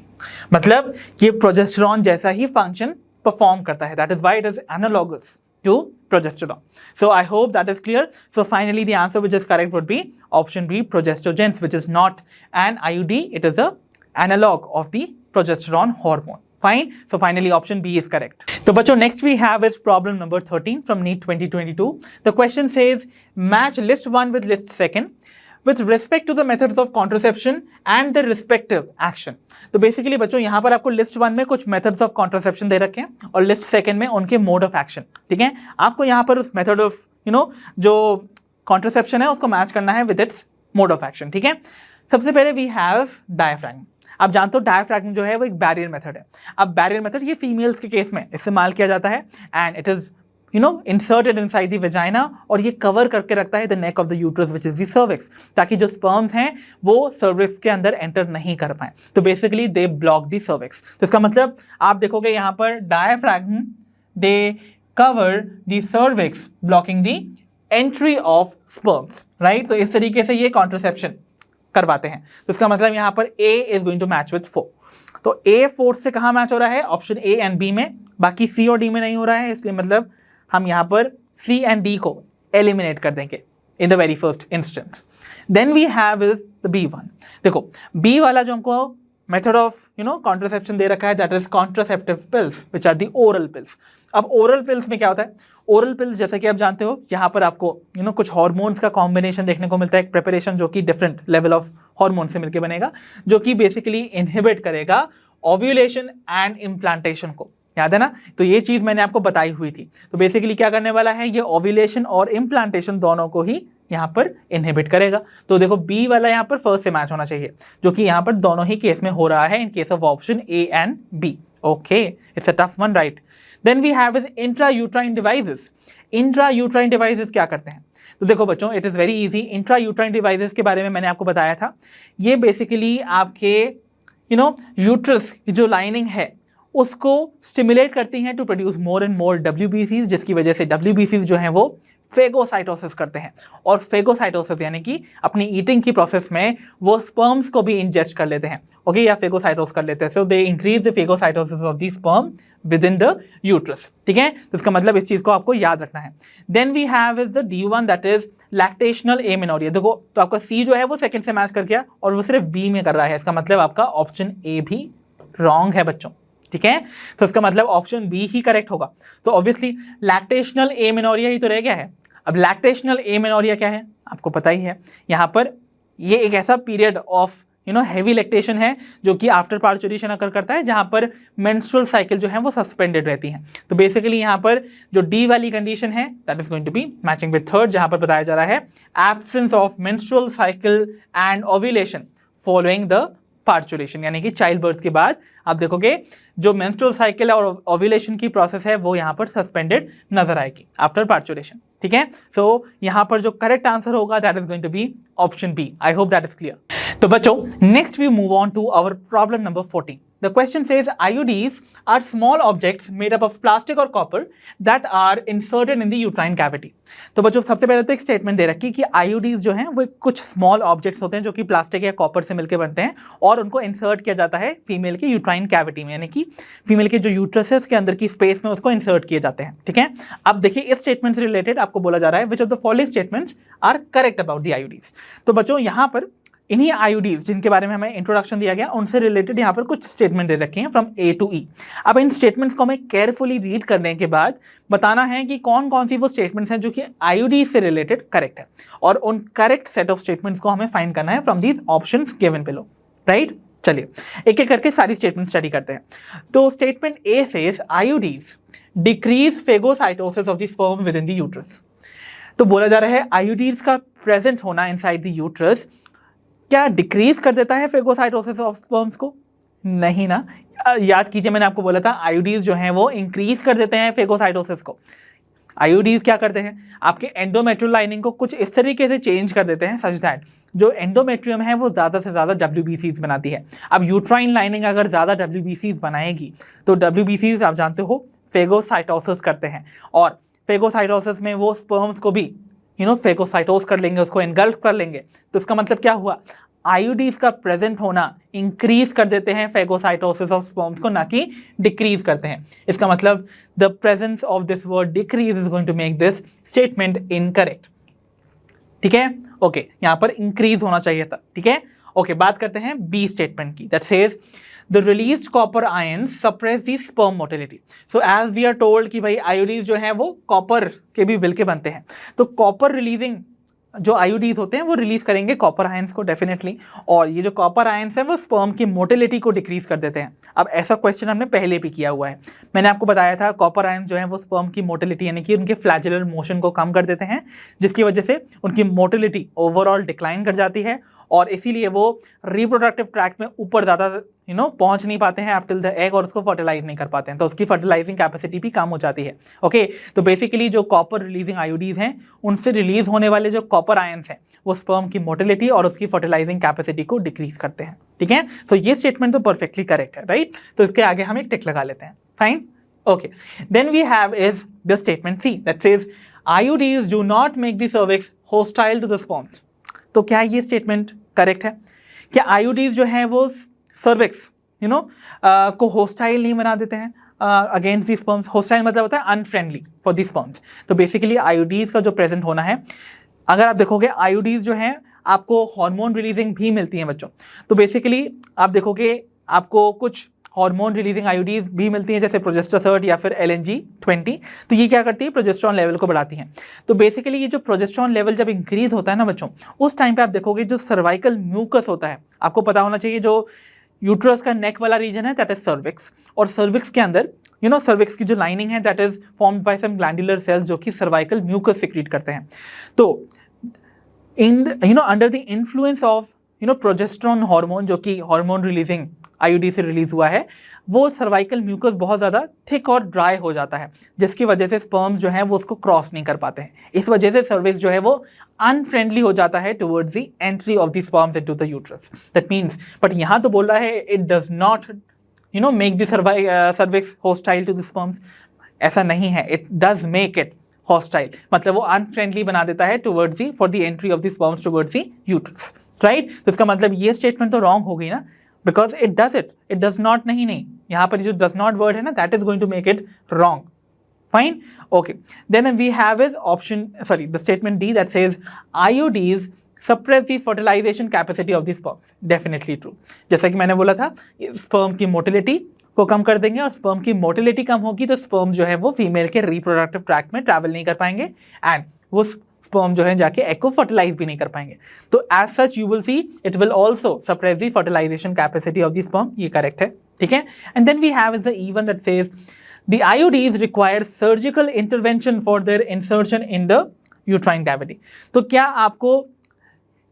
मतलब ये प्रोजेस्टेरॉन जैसा ही फंक्शन परफॉर्म करता है, that is why it is analogous to progesterone. So I hope that is clear. So finally the answer which is correct would be option B, progestogens, which is not an IUD, it is a analog of the progesterone hormone. Fine. So finally option B is correct. So bachcho, next we have is problem number 13 from NEET 2022. The question says match list 1 with list 2 with respect to the methods of contraception and the respective action. तो basically बच्चों यहाँ पर आपको list 1 में कुछ methods of contraception दे रखे हैं और लिस्ट 2 में उनके मोड ऑफ एक्शन, ठीक है। आपको यहाँ पर उस मेथड ऑफ जो कॉन्ट्रासेप्शन है उसको मैच करना है with its mode of action, ठीक है। सबसे पहले वी हैव डायफ्रैगम। आप जानते हो डायफ्रैगम जो है वो एक बैरियर मेथड है। अब बैरियर मेथड ये फीमेल्स के केस में इस्तेमाल किया जाता है and it is inserted inside the vagina और ये कवर करके रखता है the neck of the uterus which is the cervix, ताकि जो स्पर्म्स हैं वो सर्विक्स के अंदर एंटर नहीं कर पाए। तो basically they block the cervix. तो इसका मतलब आप देखोगे यहाँ पर diaphragm they cover the cervix blocking the entry of sperms, right. तो इस तरीके से ये कॉन्ट्रासेप्शन करवाते हैं। तो इसका मतलब यहाँ पर A is going to match with 4। तो A 4 से कहाँ मैच हो रहा है? ऑप्शन A एंड B में, बाकी C और D में नहीं हो रहा है, इसलिए मतलब हम यहाँ पर C एंड D को एलिमिनेट कर देंगे in the very first instance. Then we have is the B1। देखो B वाला जो हमको मेथड ऑफ कॉन्ट्रासेप्शन दे रखा है, that is contraceptive pills which are the oral pills. अब ओरल पिल्स में क्या होता है? ओरल पिल्स जैसा कि आप जानते हो, यहाँ पर आपको कुछ हार्मोन्स का कॉम्बिनेशन देखने को मिलता है, एक प्रिपरेशन जो कि डिफरेंट लेवल ऑफ हार्मोन से मिलकर बनेगा, जो कि बेसिकली इनहिबिट करेगा ओव्यूलेशन एंड इम्प्लांटेशन को, याद है ना? तो ये चीज मैंने आपको बताई हुई थी। तो बेसिकली क्या करने वाला है, ये ओव्यूलेशन और इम्प्लांटेशन दोनों को ही यहाँ पर इनहिबिट करेगा। तो देखो बी वाला यहाँ पर फर्स्ट से मैच होना चाहिए, जो कि यहाँ पर दोनों ही केस में हो रहा है in case of option A and B. Okay, it's a tough one, right. Then we have is intrauterine devices. Intrauterine devices क्या करते हैं? तो देखो बच्चों, it is very easy. Intrauterine devices के बारे में मैंने आपको बताया था। ये बेसिकली आपके यूट्रस की जो लाइनिंग है उसको स्टिमुलेट करती हैं to produce more and more WBCs, जिसकी वजह से WBCs जो हैं वो फेगोसाइटोसिस करते हैं। और फेगोसाइटोसिस यानी कि अपनी ईटिंग की प्रोसेस में वो स्पर्म्स को भी इंजेस्ट कर लेते हैं, ओके, या फेगोसाइटोस कर लेते हैं। So they increase the phagocytosis of the sperm within the uterus, ठीक है। तो इसका मतलब इस चीज को आपको याद रखना है। Then we have is the D1 that is lactational amenorrhea. देखो तो आपका सी जो है वो सेकंड से मैच कर गया और वो सिर्फ बी में कर रहा है, इसका मतलब आपका ऑप्शन ए भी रॉन्ग है बच्चों, ठीक है। तो इसका मतलब ऑप्शन बी ही करेक्ट होगा। तो ऑब्वियसली लैक्टेशनल एमेनोरिया ही तो रह गया है। अब लैक्टेशनल एमेनोरिया क्या है आपको पता ही है। यहाँ पर ये एक ऐसा पीरियड ऑफ हैवी लैक्टेशन है जो कि आफ्टर पार्चुरेशन अकर करता है, जहां पर मेंस्ट्रुअल साइकिल जो है वो सस्पेंडेड रहती है। तो बेसिकली यहाँ पर जो डी वाली कंडीशन है that is going to be matching with third, जहां पर बताया जा रहा है absence of menstrual cycle and ovulation following the parturition, यानी कि चाइल्ड बर्थ के बाद आप देखोगे जो मेंस्ट्रुअल साइकिल और ओव्यूलेशन की प्रोसेस है वो यहाँ पर सस्पेंडेड नजर आएगी आफ्टर पार्चुरेशन, ठीक है। सो यहाँ पर जो करेक्ट आंसर होगा that is going to be option B. I hope that is clear. तो बच्चों next we move on to our problem number 14. The question says IUDs are small objects made up of plastic or copper that are inserted in the uterine cavity. तो बच्चों सबसे पहले तो एक statement दे रखी कि IUDs जो हैं वो कुछ स्मॉल ऑब्जेक्ट्स होते हैं जो कि प्लास्टिक या कॉपर से मिलकर बनते हैं और उनको इंसर्ट किया जाता है फीमेल की यूट्राइन कैविटी में, यानी कि फीमेल के जो यूट्रस है उसके अंदर की स्पेस में उसको इंसर्ट किए जाते हैं, ठीक है। अब देखिए इस स्टेटमेंट से रिलेटेड आपको बोला जा रहा है which of the following statements are correct about the IUDs। तो बच्चों यहाँ पर इन्हीं IUDs जिनके बारे में हमें इंट्रोडक्शन दिया गया उनसे रिलेटेड यहाँ पर कुछ स्टेटमेंट दे रखे हैं फ्रॉम A to E। अब इन स्टेटमेंट्स को हमें केयरफुली रीड करने के बाद बताना है कि कौन कौन सी वो स्टेटमेंट्स हैं जो कि IUD से रिलेटेड करेक्ट है, और उन करेक्ट सेट ऑफ स्टेटमेंट्स को हमें फाइंड करना है from these options given below, right. चलिए एक एक करके सारी स्टेटमेंट स्टडी करते हैं। तो statement A says IUDs decrease phagocytosis of the sperm within the uterus. तो बोला जा रहा है IUDs का प्रेजेंट होना इनसाइड द यूट्रस क्या डिक्रीज कर देता है फेगोसाइटोसिस ऑफ स्पर्म्स को? नहीं ना। याद कीजिए मैंने आपको बोला था IUDs जो हैं वो इंक्रीज कर देते हैं फेगोसाइटोसिस को। IUDs क्या करते हैं आपके एंडोमेट्रियल लाइनिंग को कुछ इस तरीके से चेंज कर देते हैं सच दैट जो एंडोमेट्रियम है वो ज़्यादा से ज़्यादा WBCs बनाती है। अब यूट्राइन लाइनिंग अगर ज़्यादा WBCs बनाएगी तो WBCs आप जानते हो फेगोसाइटोसिस करते हैं, और फेगोसाइटोसिस में वो स्पर्म्स को भी फेगोसाइटोस कर लेंगे, उसको एनगल्फ कर लेंगे। तो इसका मतलब क्या हुआ, IUDs का प्रेजेंट होना इंक्रीज कर देते हैं फेगोसाइटोसिस ऑफ स्पर्म्स को, ना कि डिक्रीज करते हैं। इसका मतलब the presence of this word decrease is going to make this statement incorrect, ठीक है। ओके यहाँ पर इंक्रीज होना चाहिए था, ठीक है। ओके बात करते हैं बी स्टेटमेंट की that says the released copper ions suppress the sperm motility. So as we are told कि भाई IUDs जो हैं वो कॉपर के भी मिलके बनते हैं, तो कॉपर रिलीजिंग जो IUDs होते हैं वो रिलीज करेंगे कॉपर आयंस को डेफिनेटली, और ये जो कॉपर आयंस है वो स्पर्म की मोटिलिटी को डिक्रीज कर देते हैं। अब ऐसा क्वेश्चन हमने पहले भी किया हुआ है, मैंने आपको बताया था कॉपर आयंस जो है वो स्पर्म की मोटिलिटी यानी कि उनके फ्लैजेलर मोशन को कम कर देते हैं, जिसकी वजह से उनकी मोटिलिटी ओवरऑल डिक्लाइन कर जाती है और इसीलिए वो रिप्रोडक्टिव ट्रैक्ट में ऊपर ज़्यादा पहुंच नहीं पाते हैं अप टिल द एग और उसको फर्टिलाइज नहीं कर पाते हैं, तो उसकी फर्टिलाइजिंग कैपेसिटी भी कम हो जाती है। ओके तो बेसिकली जो कॉपर रिलीजिंग IUDs हैं उनसे रिलीज होने वाले जो कॉपर आयंस हैं वो स्पर्म की मोटिलिटी और उसकी फर्टिलाइजिंग कैपेसिटी को डिक्रीज करते हैं, ठीक है। तो ये स्टेटमेंट तो परफेक्टली करेक्ट है, राइट। तो इसके आगे हम एक टिक लगा लेते हैं, fine. Okay then we have is the statement C that says IUDs do not make the cervix hostile to the sperms. तो क्या ये स्टेटमेंट करेक्ट है? क्या IUDs जो है वो सर्विक्स को होस्टाइल नहीं बना देते हैं अगेंस्ट दी स्पर्म्स? होस्टाइल मतलब होता है अनफ्रेंडली फॉर दी स्पर्म्स। तो बेसिकली IUDs का जो प्रेजेंट होना है, अगर आप देखोगे IUDs जो हैं आपको हार्मोन रिलीजिंग भी मिलती हैं बच्चों। तो बेसिकली आप देखोगे आपको कुछ हार्मोन रिलीजिंग IUDs भी मिलती हैं जैसे प्रोजेस्टेरोन या फिर LNG-20। तो ये क्या करती है प्रोजेस्टेरोन लेवल को बढ़ाती हैं। तो बेसिकली ये जो प्रोजेस्टेरोन लेवल जब इंक्रीज होता है ना बच्चों, उस टाइम पे आप देखोगे जो सर्वाइकल म्यूकस होता है, आपको पता होना चाहिए जो यूट्रस का नेक वाला रीजन है दैट इज सर्विक्स, और सर्विक्स के अंदर सर्विक्स की जो लाइनिंग है that is formed by some glandular cells जो कि सर्वाइकल म्यूकस सिक्रीट करते हैं। तो in under the influence of progesterone hormone जो कि हार्मोन रिलीजिंग IUD से रिलीज हुआ है, वो सर्वाइकल म्यूकस बहुत ज़्यादा थिक और ड्राई हो जाता है, जिसकी वजह से स्पर्म्स जो है वो उसको क्रॉस नहीं कर पाते हैं। इस वजह से सर्विक्स जो है वो अनफ्रेंडली हो जाता है towards the entry of the sperms into the uterus. That means but यहाँ तो बोल रहा है it does not make the cervix hostile to the sperms. ऐसा नहीं है, it does make it hostile, मतलब वो अनफ्रेंडली बना देता है towards the for the entry of the sperms towards the uterus, right. तो इसका मतलब ये स्टेटमेंट तो रॉन्ग हो गई ना, बिकॉज इट डज नॉट, नहीं, यहाँ पर जो डज नॉट वर्ड है ना, that is going to make it wrong. Fine. Okay. Then we have is the statement D that says IUDs suppress the fertilization capacity of the sperms. Definitely true. जैसा कि मैंने बोला था, sperm की motility को कम कर देंगे, और स्पर्म की मोटिलिटी कम होगी तो स्पर्म जो है वो फीमेल के रिप्रोडक्टिव ट्रैक्ट में ट्रैवल नहीं कर पाएंगे, एंड वो स्पर्म जो है जाके एग को फर्टिलाइज भी नहीं कर पाएंगे. तो as such you will see it will also suppress the fertilization capacity of the sperm. ये करेक्ट है, ठीक है. And then we have is the E1 that says the IUDs require surgical intervention for their insertion in the uterine cavity. तो क्या आपको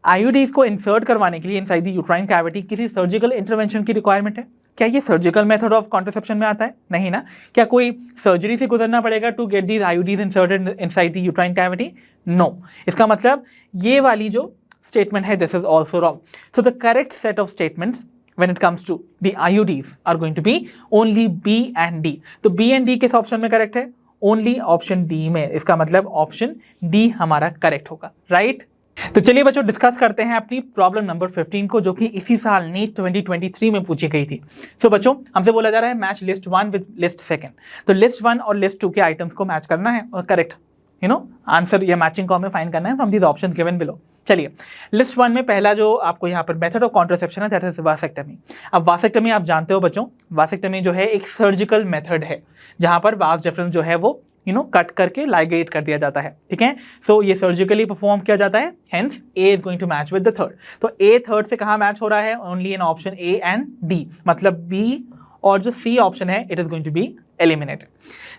IUDs को insert करवाने के लिए इनसाइड द यूट्राइन कैविटी किसी सर्जिकल इंटरवेंशन की रिक्वायरमेंट है? क्या ये सर्जिकल मेथड ऑफ कॉन्ट्रसेप्शन में आता है? नहीं ना. क्या कोई सर्जरी से गुजरना पड़ेगा to get these IUDs inserted inside the uterine cavity? No. इसका मतलब ये वाली जो स्टेटमेंट है, this is also wrong. So the correct set of statements when it comes to the IUDs are going to be only B and D. तो B and D किस option में correct है? Only ऑप्शन D में. इसका मतलब option D हमारा correct होगा, right. तो चलिए बच्चों डिस्कस करते हैं अपनी प्रॉब्लम नंबर 15 को, जो कि इसी साल नीट 2023 में पूछी गई थी. सो बच्चों हमसे बोला जा रहा है मैच लिस्ट 1 विद लिस्ट 2. तो लिस्ट 1 और लिस्ट 2 के आइटम्स को मैच करना है और करेक्ट आंसर या मैचिंग को हमें फाइंड करना है from these options given below. चलिए लिस्ट 1 में पहला जो आपको यहाँ पर मेथड ऑफ कॉन्ट्रासेप्शन है दैट इज वासेक्टमी. अब वासेक्टमी आप जानते हो बच्चों, वासेक्टमी जो है एक सर्जिकल मेथड है जहाँ पर वास डिफरेंस जो है वो कट करके लाइगेट कर दिया जाता है, ठीक है. सो ये सर्जिकली परफॉर्म किया जाता है, hence A is going to match with the third. तो ए थर्ड से कहाँ मैच हो रहा है? Only in option A and D, मतलब बी और जो सी ऑप्शन है it is going to be eliminated.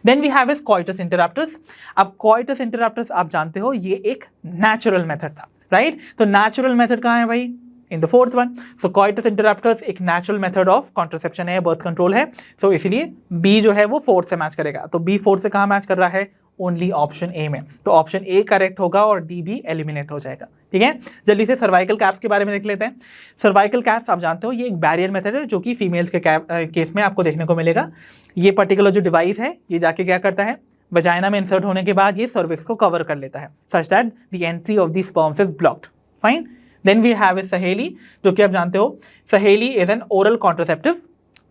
Then we have is coitus interruptus. अब कॉइटस इंटरप्टस आप जानते हो ये एक नेचुरल मेथड था, राइट. तो नेचुरल मेथड कहाँ है भाई? In the fourth one. So कॉइटस interrupts एक नेचुरल मेथड ऑफ कॉन्ट्रासेप्शन है, बर्थ कंट्रोल है. सो इसीलिए बी जो है वो फोर्थ से मैच करेगा. तो बी फोर्थ से कहाँ मैच कर रहा है? ओनली ऑप्शन ए में. तो ऑप्शन ए करेक्ट होगा और डी भी एलिमिनेट हो जाएगा, ठीक है. जल्दी से सर्वाइकल कैप्स के बारे में देख लेते हैं. सर्वाइकल कैप्स आप जानते हो ये एक बैरियर मेथड है जो कि फीमेल्स के केस में आपको देखने को मिलेगा. ये पर्टिकुलर जो डिवाइस है ये जाके क्या करता है? वजाइना में इंसर्ट होने के बाद ये सर्विक्स को कवर कर लेता है such that the entry of the sperms is blocked. Fine. Then we have is Saheli, जो कि आप जानते हो Saheli is an oral contraceptive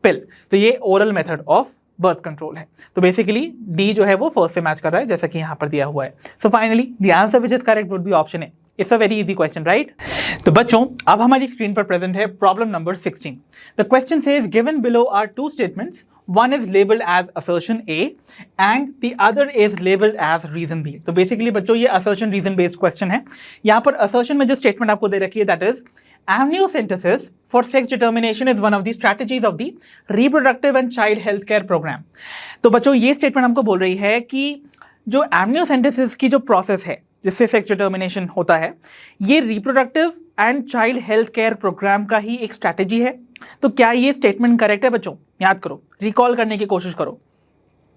pill. तो ये oral method of birth control है. तो बेसिकली डी जो है वो फर्स्ट से मैच कर रहा है जैसा कि यहाँ पर दिया हुआ है. So finally the answer which is correct would be option A. It's a very easy question, right. तो बच्चों अब हमारी स्क्रीन पर प्रेजेंट है problem number 16. The question says given below are two statements, one is labeled as assertion A and the other is labeled as reason B. तो basically बच्चों ये assertion reason based question है. यहाँ पर assertion में जो statement आपको दे रखी है that is amniocentesis for sex determination is one of the strategies of the reproductive and child health care program. तो बच्चों ये स्टेटमेंट हमको बोल रही है कि जो amniocentesis की जो प्रोसेस है जिससे सेक्स डिटर्मिनेशन होता है ये reproductive and child health care program का ही एक स्ट्रैटेजी है. तो क्या ये स्टेटमेंट करेक्ट है बच्चों? याद करो, रिकॉल करने की कोशिश करो.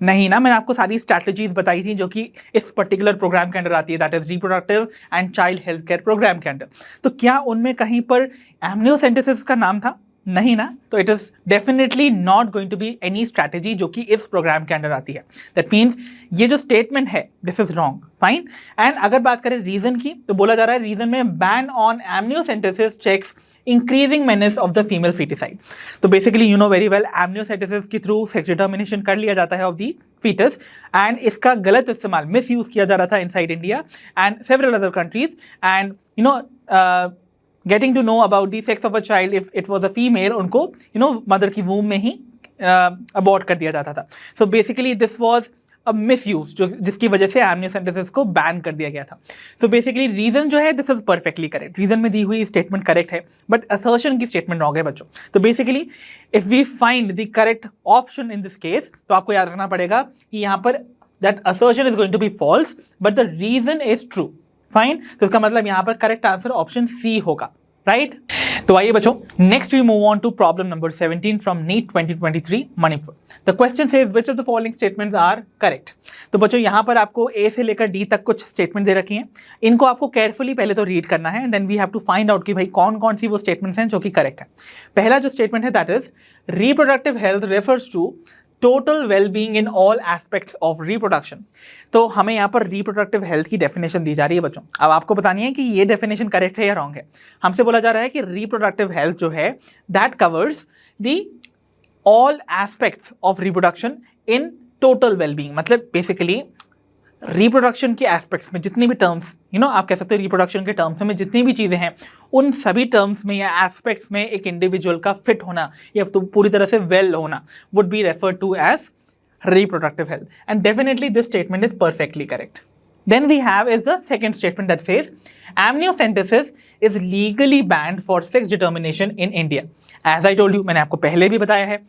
नहीं ना, मैंने आपको सारी स्ट्रैटेजीज बताई थी जो कि इस पर्टिकुलर प्रोग्राम के अंडर आती है, that is reproductive and child health care program के अंडर. तो क्या उनमें कहीं पर एमनियोसेंटेसिस का नाम था? नहीं ना. तो it is definitely not going to be any strategy जो कि इस प्रोग्राम के अंडर आती है. दैट मीन्स ये जो स्टेटमेंट है this is wrong. Fine. And अगर बात करें रीजन की तो बोला जा रहा है रीजन में ban on amniocentesis checks increasing menace of the female foeticide. तो basically you know very well amniocentesis के थ्रू सेक्स डिटर्मिनेशन कर लिया जाता है ऑफ द फीटस, एंड इसका गलत इस्तेमाल मिस यूज किया जा रहा था inside India and several other countries. And you know getting to know about the sex of a child if it was a female, उनको मदर की वूम में ही अबॉर्ट कर दिया जाता था. So basically this was a miss use जिसकी वजह से एमनियोसेंटेसिस को बैन कर दिया गया था. सो बेसिकली रीजन जो है this is perfectly correct. Reason में दी हुई स्टेटमेंट करेक्ट है बट असर्शन की स्टेटमेंट रॉन्ग है बच्चों. तो basically if we find the correct option in this case तो आपको याद रखना पड़ेगा कि यहाँ पर that assertion is going to be false but the reason is true. Fine. तो इसका मतलब यहाँ पर करेक्ट आंसर ऑप्शन सी होगा, राइट. तो आइए बच्चों next we move on to problem number 17 from NEET 2023 Manipur. The question says which of the following statements are correct. तो बच्चों यहाँ पर आपको ए से लेकर डी तक कुछ स्टेटमेंट दे रखी हैं. इनको आपको केयरफुली पहले तो रीड करना है and then we have to find out कि भाई कौन कौन सी वो स्टेटमेंट्स हैं जो कि करेक्ट है. पहला जो स्टेटमेंट है that is reproductive health refers to total wellbeing in all aspects of reproduction. तो हमें यहाँ पर रिप्रोडक्टिव हेल्थ की डेफिनेशन दी जा रही है बच्चों। अब आपको बतानी है कि ये डेफिनेशन करेक्ट है या रॉन्ग है। हमसे बोला जा रहा है कि रिप्रोडक्टिव हेल्थ जो है that covers the all aspects of reproduction in total wellbeing, मतलब बेसिकली रिप्रोडक्शन के एस्पेक्ट्स में जितनी भी टर्म्स आप कह सकते हो रिप्रोडक्शन के टर्म्स में जितनी भी चीज़ें हैं उन सभी टर्म्स में या एस्पेक्ट्स में एक इंडिविजुअल का फिट होना या तो पूरी तरह से वेल होना would be referred to as reproductive health, and definitely this statement is perfectly correct. Then we have is the second statement that says amniocentesis is legally banned for sex determination in India. As I told you, मैंने आपको पहले भी बताया है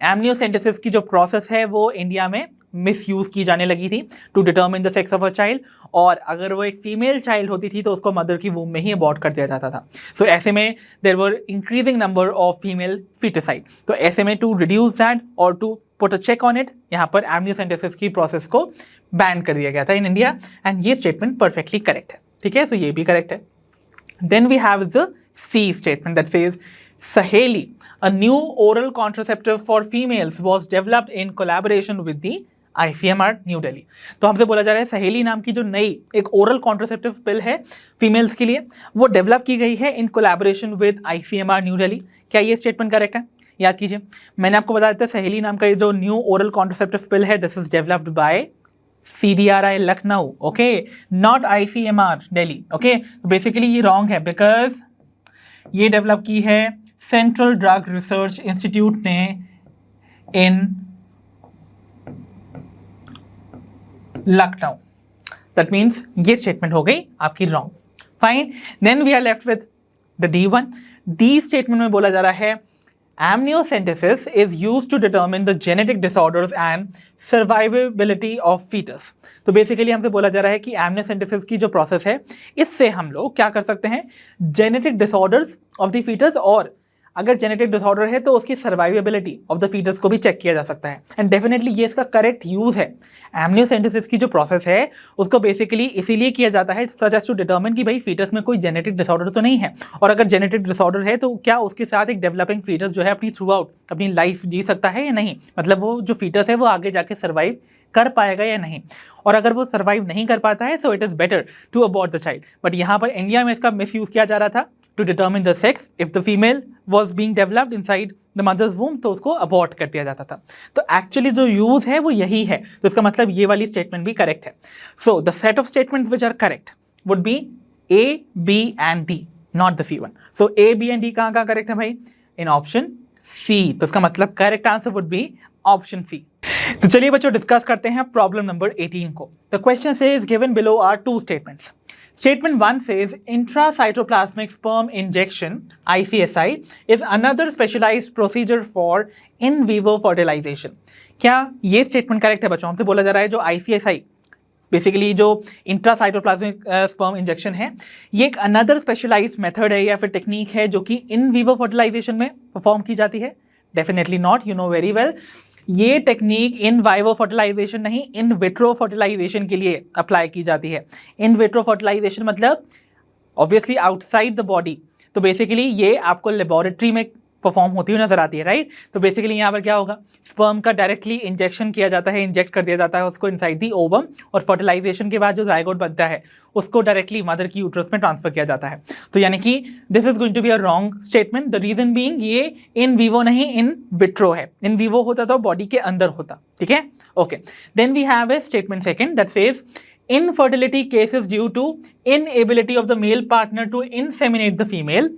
amniocentesis की जो process है वो इंडिया में मिसयूज की जाने लगी थी to determine the sex of a child, और अगर वो एक फीमेल चाइल्ड होती थी तो उसको मदर की वूम में ही अबॉर्ट कर दिया जाता था। सो ऐसे में there were increasing number of female foeticide. तो ऐसे में टू रिड्यूस दैट और to put a check on it, यहाँ पर एमनियोसेंटेसिस की प्रोसेस को बैन कर दिया गया था इन इंडिया, एंड ये स्टेटमेंट परफेक्टली करेक्ट है। ठीक है, सो ये भी करेक्ट है। Then we have the C statement that says Saheli, a new oral contraceptive for females, was developed in collaboration with the ICMR new Delhi. तो हमसे बोला जा रहा है सहेली नाम की जो नई एक ओरल कॉन्ट्रासेप्टिव पिल है फीमेल्स के लिए वो डेवलप की गई है in collaboration with ICMR new Delhi. क्या ये स्टेटमेंट करेक्ट है? याद कीजिए, मैंने आपको बताया था सहेली नाम का ये जो न्यू ओरल कॉन्ट्रासेप्टिव पिल है this is developed by CDRI Lucknow, okay, not ICMR Delhi. Okay, तो बेसिकली ये रॉन्ग है बिकॉज ये डेवलप की है सेंट्रल ड्रग रिसर्च इंस्टीट्यूट ने इन लखनऊ। दैट मीन्स ये स्टेटमेंट हो गई आपकी wrong. Fine, then we are left with the D1। D statement में बोला जा रहा है amniocentesis is used to determine the genetic disorders and survivability of fetus। तो बेसिकली हमसे बोला जा रहा है कि amniocentesis की जो प्रोसेस है इससे हम लोग क्या कर सकते हैं, genetic disorders of the foetus, और अगर जेनेटिक डिसऑर्डर है तो उसकी सर्वाइवेबिलिटी ऑफ द फीटस को भी चेक किया जा सकता है। एंड डेफिनेटली ये इसका करेक्ट यूज है। एमनियोसेंटेसिस की जो प्रोसेस है उसको बेसिकली इसीलिए किया जाता है सच एज टू डिटर्मिन कि भाई फीटस में कोई जेनेटिक डिसऑर्डर तो नहीं है, और अगर जेनेटिक डिसऑर्डर है तो क्या उसके साथ एक डेवलपिंग फीटस जो है अपनी थ्रू आउट अपनी लाइफ जी सकता है या नहीं, मतलब वो जो फीटस है वो आगे जाके सर्वाइव कर पाएगा या नहीं, और अगर वो सर्वाइव नहीं कर पाता है so it is better to abort the child. But यहाँ पर इंडिया में इसका मिस यूज़ किया जा रहा था to determine the sex. If the female was being developed inside the mother's womb तो उसको अबॉर्ट कर दिया जाता था। तो एक्चुअली जो यूज़ है वो यही है, तो इसका मतलब ये वाली स्टेटमेंट भी करेक्ट है। So the set of statement which are correct would be A, B and D, not the C1। So A, B and D कहाँ करेक्ट है भाई? In option C। तो इसका मतलब correct answer would be option C। तो चलिए बच्चों discuss करते हैं प्रॉब्लम नंबर 18 को। The question says given below are two statements. Statement 1 says intracytoplasmic sperm injection ICSI is another specialized procedure for in vivo fertilization। क्या ये statement correct है बच्चों? हमसे बोला जा रहा है जो ICSI बेसिकली जो इंट्रासाइटोप्लाज्मिक स्पर्म इंजेक्शन है ये एक अनदर स्पेशलाइज्ड मेथड है या फिर टेक्निक है जो कि इन वीवो फर्टिलाइजेशन में परफॉर्म की जाती है। Definitely not, you know very well, ये टेक्निक इन वाइवो फर्टिलाइजेशन नहीं इन विट्रो फर्टिलाइजेशन के लिए अप्लाई की जाती है। इन विट्रो फर्टिलाइजेशन मतलब ऑब्वियसली आउटसाइड द बॉडी, तो बेसिकली ये आपको लेबोरेटरी में परफॉर्म होती हुई नजर आती है, राइट। तो बेसिकली यहाँ पर क्या होगा, स्पर्म का डायरेक्टली इंजेक्शन किया जाता है, इंजेक्ट कर दिया जाता है उसको इनसाइड दी ओवम, और फर्टिलाइजेशन के बाद जो जायगोट बनता है उसको डायरेक्टली मदर की यूट्रस में ट्रांसफर किया जाता है। तो यानी कि this is going to be a wrong statement. The reason being ये इन वीवो नहीं इन विट्रो है। इन वीवो होता तो बॉडी के अंदर होता, ठीक है, okay. Then we have a statement second that says infertility cases due to inability of the male partner to inseminate the female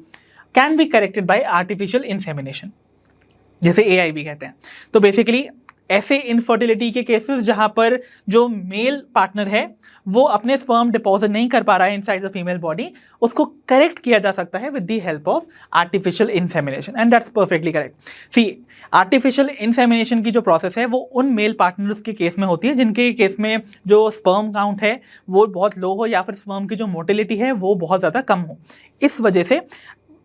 can be corrected by artificial insemination, जैसे AIB कहते हैं। तो बेसिकली ऐसे इनफर्टिलिटी के cases जहां पर जो male partner है वो अपने स्पर्म डिपॉजिट नहीं कर पा रहा है इनसाइड द फीमेल बॉडी, उसको करेक्ट किया जा सकता है with the help of artificial insemination, and that's perfectly correct. See, artificial insemination की जो प्रोसेस है वो उन मेल पार्टनर्स के केस में होती है जिनके केस में जो स्पर्म काउंट है वो बहुत लो हो या फिर स्पर्म की जो मोटिलिटी है वो बहुत ज़्यादा कम हो। इस वजह से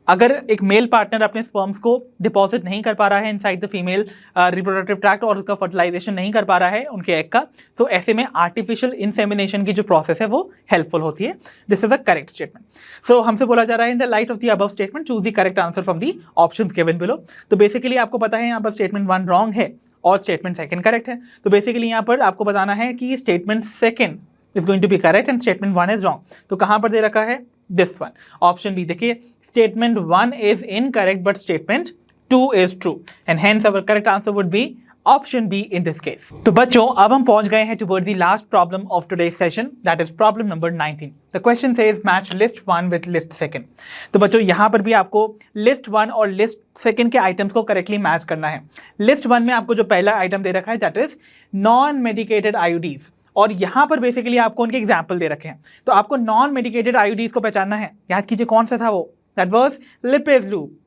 अगर एक मेल पार्टनर अपने स्पर्म्स को डिपॉजिट नहीं कर पा रहा है inside the female reproductive tract और उसका फर्टिलाइजेशन नहीं कर पा रहा है उनके एग का, तो ऐसे में आर्टिफिशियल इंसेमिनेशन की जो प्रोसेस है वो हेल्पफुल होती है। This is a correct statement. So हमसे बोला जा रहा है in the light of the above statement choose the correct answer from the options given below. तो बेसिकली आपको पता है यहाँ पर स्टेटमेंट 1 रॉन्ग है और स्टेटमेंट सेकंड करेक्ट है। तो बेसिकली यहाँ पर आपको बताना है कि statement second is going to be correct and statement 1 is wrong. तो कहाँ पर दे रखा है? This one, option B. देखिए statement 1 is incorrect but statement 2 is true and hence our correct answer would be option B in this case. तो बच्चों अब हम पहुंच गए हैं toward the last problem of today's session, that is problem number 19। The question says match list 1 with list second. तो बच्चों यहाँ पर भी आपको लिस्ट 1 और लिस्ट सेकंड के आइटम्स को करेक्टली मैच करना है। लिस्ट 1 में आपको जो पहला आइटम दे रखा है that is non medicated IUDs, और यहाँ पर बेसिकली आपको उनके एग्जाम्पल दे रखे हैं। तो आपको नॉन मेडिकेटेड आईयूडीज को पहचानना है। याद कीजिए कौन सा था वो, that was lipase loop,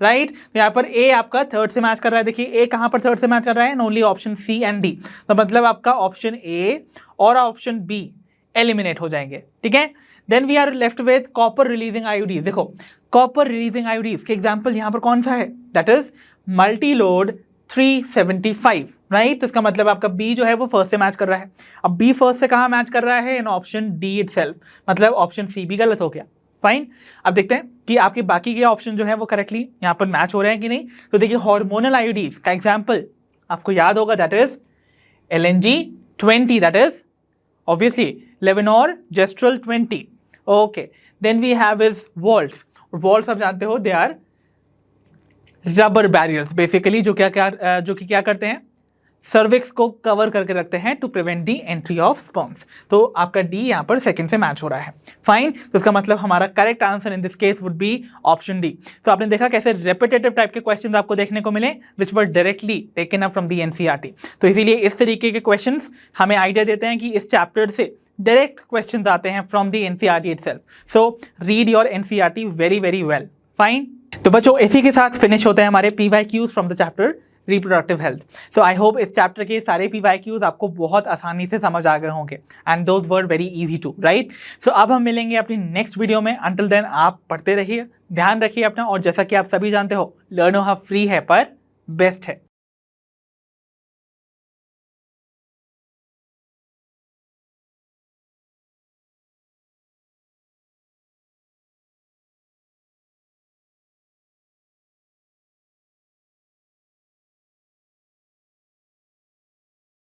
right. तो यहाँ पर ए आपका थर्ड से मैच कर रहा है। देखिए ए कहाँ पर थर्ड से मैच कर रहा है? Only option C and D. तो मतलब आपका ऑप्शन ए और ऑप्शन बी एलिमिनेट हो जाएंगे, ठीक है। Then we are left with copper releasing IUDs. देखो कॉपर रिलीजिंग आईयूडीज के एग्जाम्पल यहाँ पर कौन सा है? That is multi load 375, right. तो इसका मतलब आपका बी जो है वो फर्स्ट से मैच कर रहा है। अब बी फर्स्ट से कहाँ मैच कर रहा है? इन ऑप्शन डी इटसेल्फ, मतलब ऑप्शन सी भी गलत हो गया। फाइन, अब देखते हैं कि आपके बाकी के ऑप्शन जो है वो करेक्टली यहाँ पर मैच हो रहे हैं कि नहीं। तो देखिए हार्मोनल आईयूडीज का एग्जाम्पल आपको याद होगा, that is LNG-20, that is obviously levonorgestrel 20। Okay, then we have is vaults. Vaults आप जानते हो they are rubber barriers basically, जो क्या करते हैं? सर्विक्स को कवर करके रखते हैं to prevent the entry of sperms. तो आपका डी यहाँ पर सेकंड से मैच हो रहा है। फाइन, तो इसका मतलब हमारा correct answer in this case would be option D. तो आपने देखा कैसे रेपिटेटिव टाइप के क्वेश्चंस आपको देखने को मिले which were directly taken up from the NCERT. तो इसीलिए इस तरीके के क्वेश्चंस हमें आइडिया देते हैं कि इस चैप्टर से डायरेक्ट क्वेश्चंस आते हैं from the NCERT itself. So read your NCERT very very well. Fine, तो बच्चों इसी के साथ फिनिश होते हैं हमारे PYQs from the chapter reproductive health. So I hope इस चैप्टर के सारे PYQs आपको बहुत आसानी से समझ आ गए होंगे and those were very easy too, right. So अब हम मिलेंगे अपनी नेक्स्ट वीडियो में। अंटिल देन आप पढ़ते रहिए, ध्यान रखिए अपना, और जैसा कि आप सभी जानते हो लर्नो हब फ्री है पर बेस्ट है।